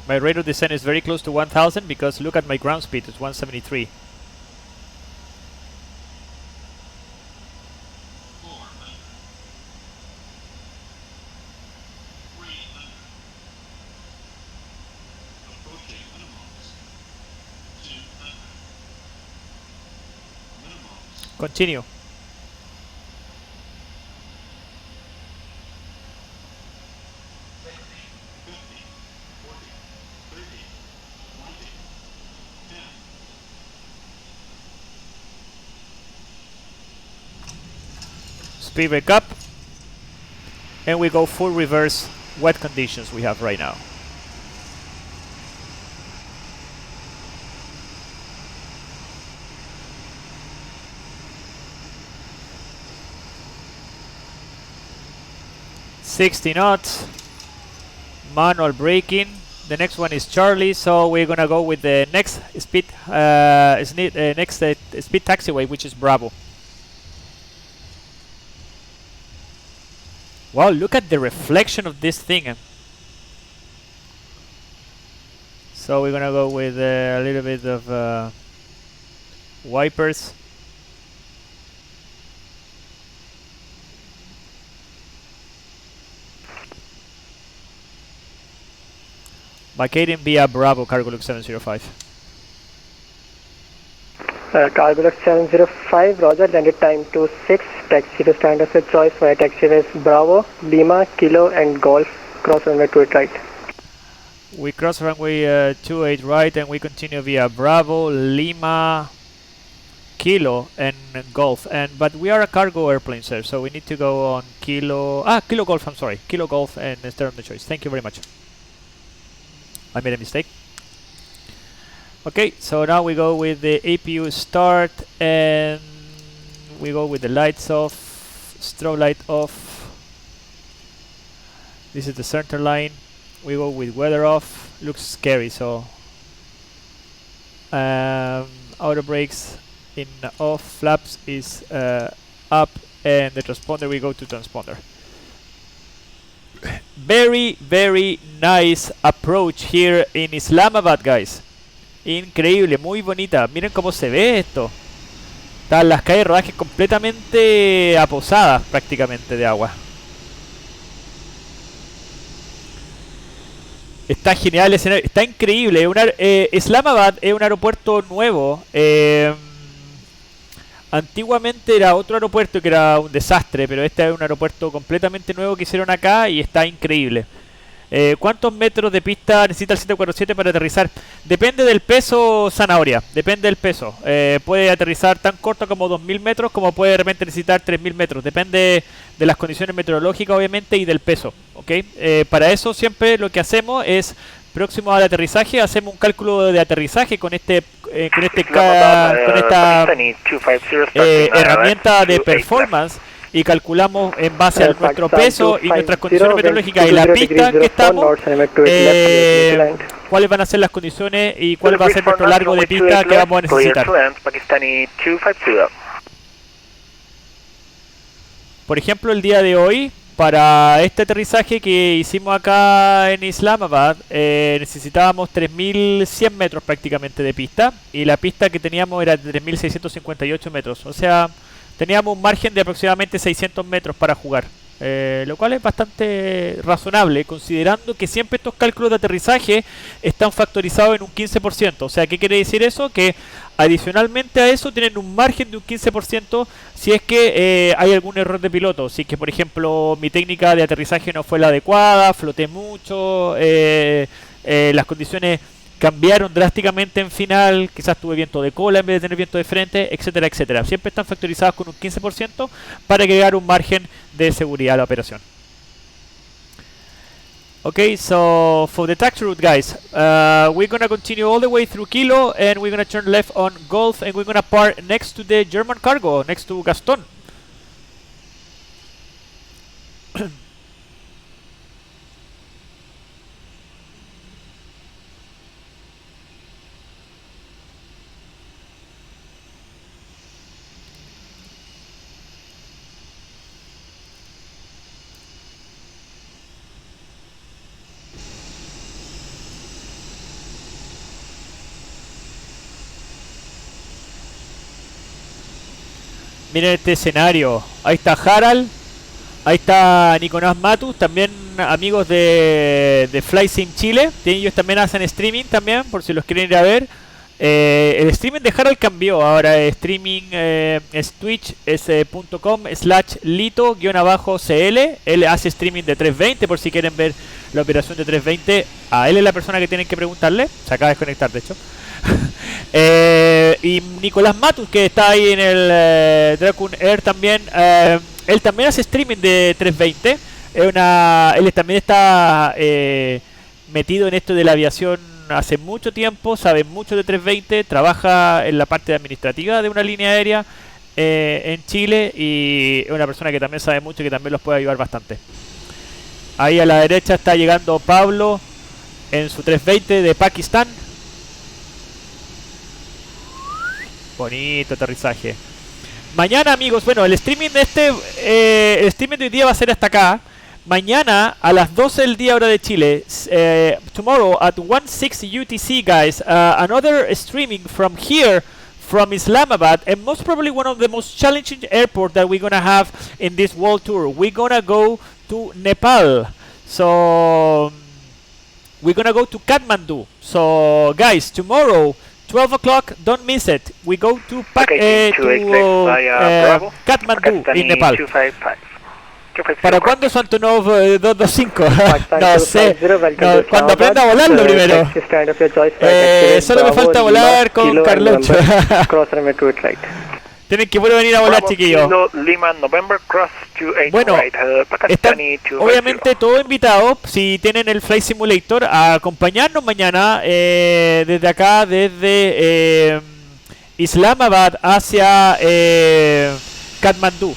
My rate of descent is very close to 1000 because look at my ground speed, it's 173. Continue. Speed brake up, and we go full reverse wet conditions we have right now. $60 knots, manual braking. The next one is Charlie, so we're gonna go with the next speed speed taxiway, which is Bravo. Wow, look at the reflection of this thing. So we're gonna go with a little bit of wipers. Vacating via Bravo, cargo look 705. Cargo look 705, roger, landed time 26, taxi to standard set choice via taxiways Bravo, Lima, Kilo and Golf, cross runway 28 right. We cross runway 28 right and we continue via Bravo, Lima, Kilo and Golf. But we are a cargo airplane, sir, so we need to go on Kilo Golf, I'm sorry, Kilo Golf and stay on the choice. Thank you very much. I made a mistake. Okay, so now we go with the APU start and we go with the lights off, strobe light off. This is the center line. We go with weather off. Looks scary, so auto brakes in off, flaps is up, and the transponder, we go to transponder. Very, very nice approach here in Islamabad, guys. Increíble, muy bonita. Miren cómo se ve esto. Están las calles de rodaje completamente aposadas prácticamente de agua. Está genial el escenario, está increíble. Islamabad es un aeropuerto nuevo. Antiguamente era otro aeropuerto que era un desastre, pero este es un aeropuerto completamente nuevo que hicieron acá y está increíble. ¿Cuántos metros de pista necesita el 747 para aterrizar? Depende del peso, zanahoria. Depende del peso. Puede aterrizar tan corto como 2000 metros, como puede de repente necesitar 3000 metros. Depende de las condiciones meteorológicas, obviamente, y del peso. ¿Okay? Para eso siempre lo que hacemos es, próximo al aterrizaje, hacemos un cálculo de aterrizaje con esta herramienta de performance. Y calculamos en base a nuestro peso y nuestras condiciones meteorológicas y la pista que estamos, cuáles van a ser las condiciones y cuál va a ser nuestro largo de pista que vamos a necesitar. Por ejemplo, el día de hoy, para este aterrizaje que hicimos acá en Islamabad, necesitábamos 3100 metros prácticamente de pista y la pista que teníamos era de 3658 metros. O sea, teníamos un margen de aproximadamente 600 metros para jugar, lo cual es bastante razonable, considerando que siempre estos cálculos de aterrizaje están factorizados en un 15%. O sea, ¿qué quiere decir eso? Que adicionalmente a eso tienen un margen de un 15% si es que hay algún error de piloto. Si es que, por ejemplo, mi técnica de aterrizaje no fue la adecuada, floté mucho, las condiciones cambiaron drásticamente en final, quizás tuve viento de cola en vez de tener viento de frente, etcétera, etcétera. Siempre están factorizados con un 15% para agregar un margen de seguridad a la operación. Okay, so for the taxi route, guys, we're gonna continue all the way through Kilo and we're gonna turn left on Golf and we're gonna park next to the German cargo, next to Gaston. Miren este escenario. Ahí está Harald. Ahí está Nicolás Matus. También amigos de FlySim Chile. Ellos también hacen streaming también, por si los quieren ir a ver. El streaming de Harald cambió. Ahora streaming es Twitch, es .com/lito_cl. Él hace streaming de 320 por si quieren ver la operación de 320. A él es la persona que tienen que preguntarle. Se acaba de desconectar, de hecho. Y Nicolás Matus, que está ahí en el Dracon Air también, él también hace streaming de 320. Él también está metido en esto de la aviación hace mucho tiempo, sabe mucho de 320, trabaja en la parte administrativa de una línea aérea en Chile y es una persona que también sabe mucho y que también los puede ayudar bastante. Ahí a la derecha está llegando Pablo en su 320 de Pakistán. Bonito aterrizaje. Mañana, amigos, bueno, el streaming de hoy día va a ser hasta acá. Mañana a las 12 del día hora de Chile, tomorrow at 1:06 UTC, guys, another streaming from here, from Islamabad, and most probably one of the most challenging airports that we're gonna have in this world tour. We're gonna go to Nepal, so we're gonna go to Kathmandu. So, guys, tomorrow 12 o'clock, don't miss it. We go to Kathmandu in Nepal. ¿Para cuándo su Antonov 225? No sé. No, cuando aprenda a volarlo primero. Solo me falta volar con Carloncho. Tienen que volver a venir a volar, chiquillos. Bueno, están obviamente todos invitados, si tienen el Flight Simulator, a acompañarnos mañana desde acá, desde Islamabad hacia Kathmandú.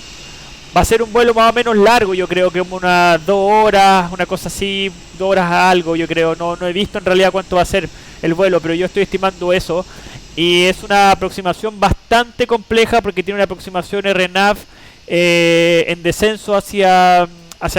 Va a ser un vuelo más o menos largo, yo creo que como unas 2 horas, una cosa así, 2 horas a algo, yo creo. No he visto en realidad cuánto va a ser el vuelo, pero yo estoy estimando eso. Y es una aproximación bastante compleja porque tiene una aproximación RNAV en descenso hacia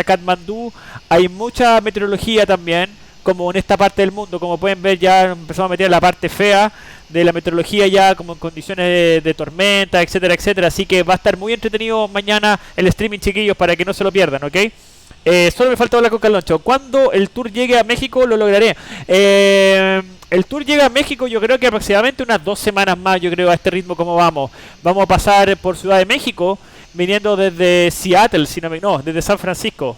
Kathmandú. Hay mucha meteorología también, como en esta parte del mundo. Como pueden ver, ya empezamos a meter la parte fea de la meteorología, ya como en condiciones de tormenta, etcétera, etcétera. Así que va a estar muy entretenido mañana el streaming, chiquillos, para que no se lo pierdan, ¿ok? Solo me faltó hablar con Caloncho. Cuando el tour llegue a México lo lograré. El tour llega a México, yo creo que aproximadamente unas 2 semanas más, yo creo, a este ritmo como vamos. Vamos a pasar por Ciudad de México, viniendo desde Seattle, no, desde San Francisco.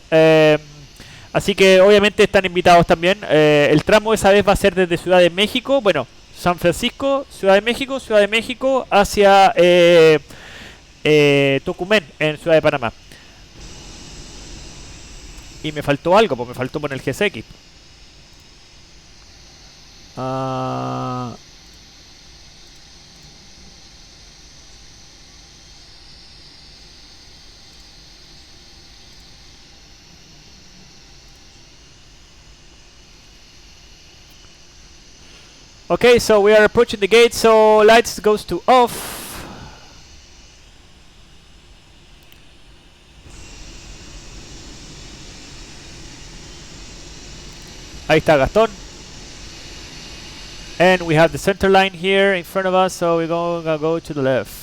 Así que obviamente están invitados también. El tramo esa vez va a ser desde Ciudad de México, bueno, San Francisco, Ciudad de México hacia Tocumen, en Ciudad de Panamá. Y me faltó algo, pues me faltó poner el GSX. Okay, so we are approaching the gate, so lights goes to off. Ahí está Gastón. And we have the center line here in front of us, so we're gonna go to the left.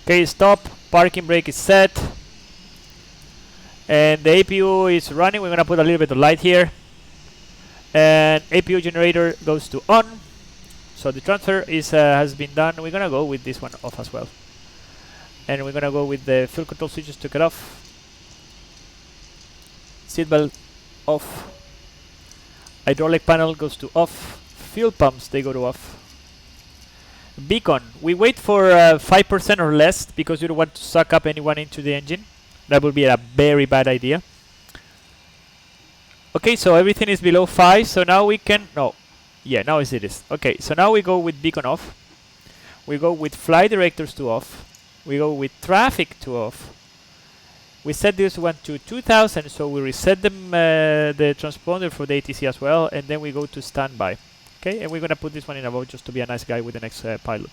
Okay, stop. Parking brake is set. And the APU is running. We're gonna put a little bit of light here. And APU generator goes to on. So the transfer is has been done. We're gonna go with this one off as well. And we're gonna go with the fuel control switches to cut off. Seatbelt off. Hydraulic panel goes to off. Fuel pumps, they go to off. Beacon, we wait for 5% or less because you don't want to suck up anyone into the engine. That would be a very bad idea. Okay, so everything is below 5, so now we can, no, yeah, now it is. Okay, so now we go with beacon off. We go with flight directors to off. We go with traffic to off. We set this one to 2000, so we reset them the transponder for the ATC as well, and then we go to standby. Okay, and we're gonna put this one in a vote just to be a nice guy with the next pilot.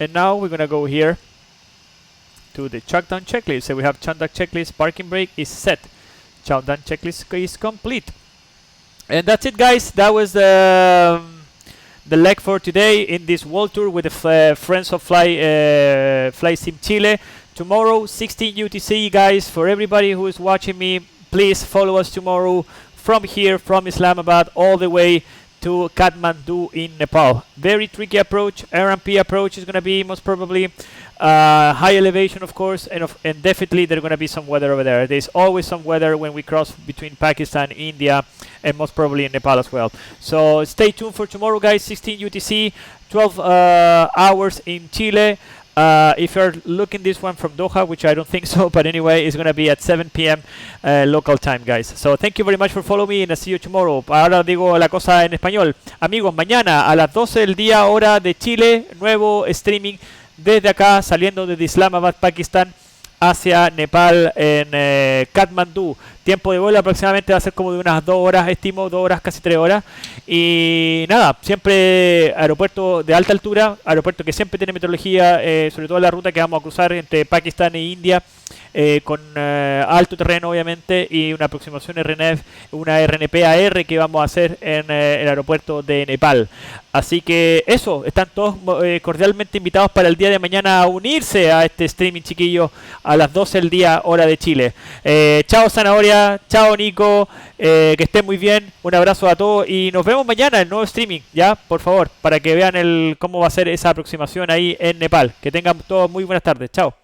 And now we're gonna go here to the chuckdown checklist. So we have chuckdown checklist, parking brake is set. Chuckdown checklist is complete. And that's it, guys. That was the leg for today in this world tour with the Friends of Fly Sim Chile. Tomorrow, 16 UTC, guys. For everybody who is watching me, please follow us tomorrow from here, from Islamabad, all the way to Kathmandu in Nepal. Very tricky approach. RMP approach is going to be most probably high elevation, of course, and definitely there's going to be some weather over there. There's always some weather when we cross between Pakistan, India, and most probably in Nepal as well. So stay tuned for tomorrow, guys. 16 UTC, 12 hours in Chile. If you're looking this one from Doha, which I don't think so, but anyway, it's going to be at 7 p.m. Local time, guys. So thank you very much for following me and I'll see you tomorrow. Ahora digo la cosa en español. Amigos, mañana a las 12 del día, hora de Chile, nuevo streaming desde acá, saliendo desde Islamabad, Pakistán, hacia Nepal en Kathmandu. Tiempo de vuelo aproximadamente va a ser como de unas 2 horas, estimo 2 horas, casi 3 horas. Y nada, siempre aeropuerto de alta altura, aeropuerto que siempre tiene meteorología, sobre todo la ruta que vamos a cruzar entre Pakistán e India. con alto terreno obviamente y una aproximación RNF, una RNP-AR que vamos a hacer en el aeropuerto de Nepal. Así que eso, están todos cordialmente invitados para el día de mañana a unirse a este streaming, chiquillos, a las 12 del día, hora de Chile. Chao Zanahoria, chao Nico, que estén muy bien, un abrazo a todos y nos vemos mañana en el nuevo streaming, ya, por favor, para que vean cómo va a ser esa aproximación ahí en Nepal. Que tengan todos muy buenas tardes, chao.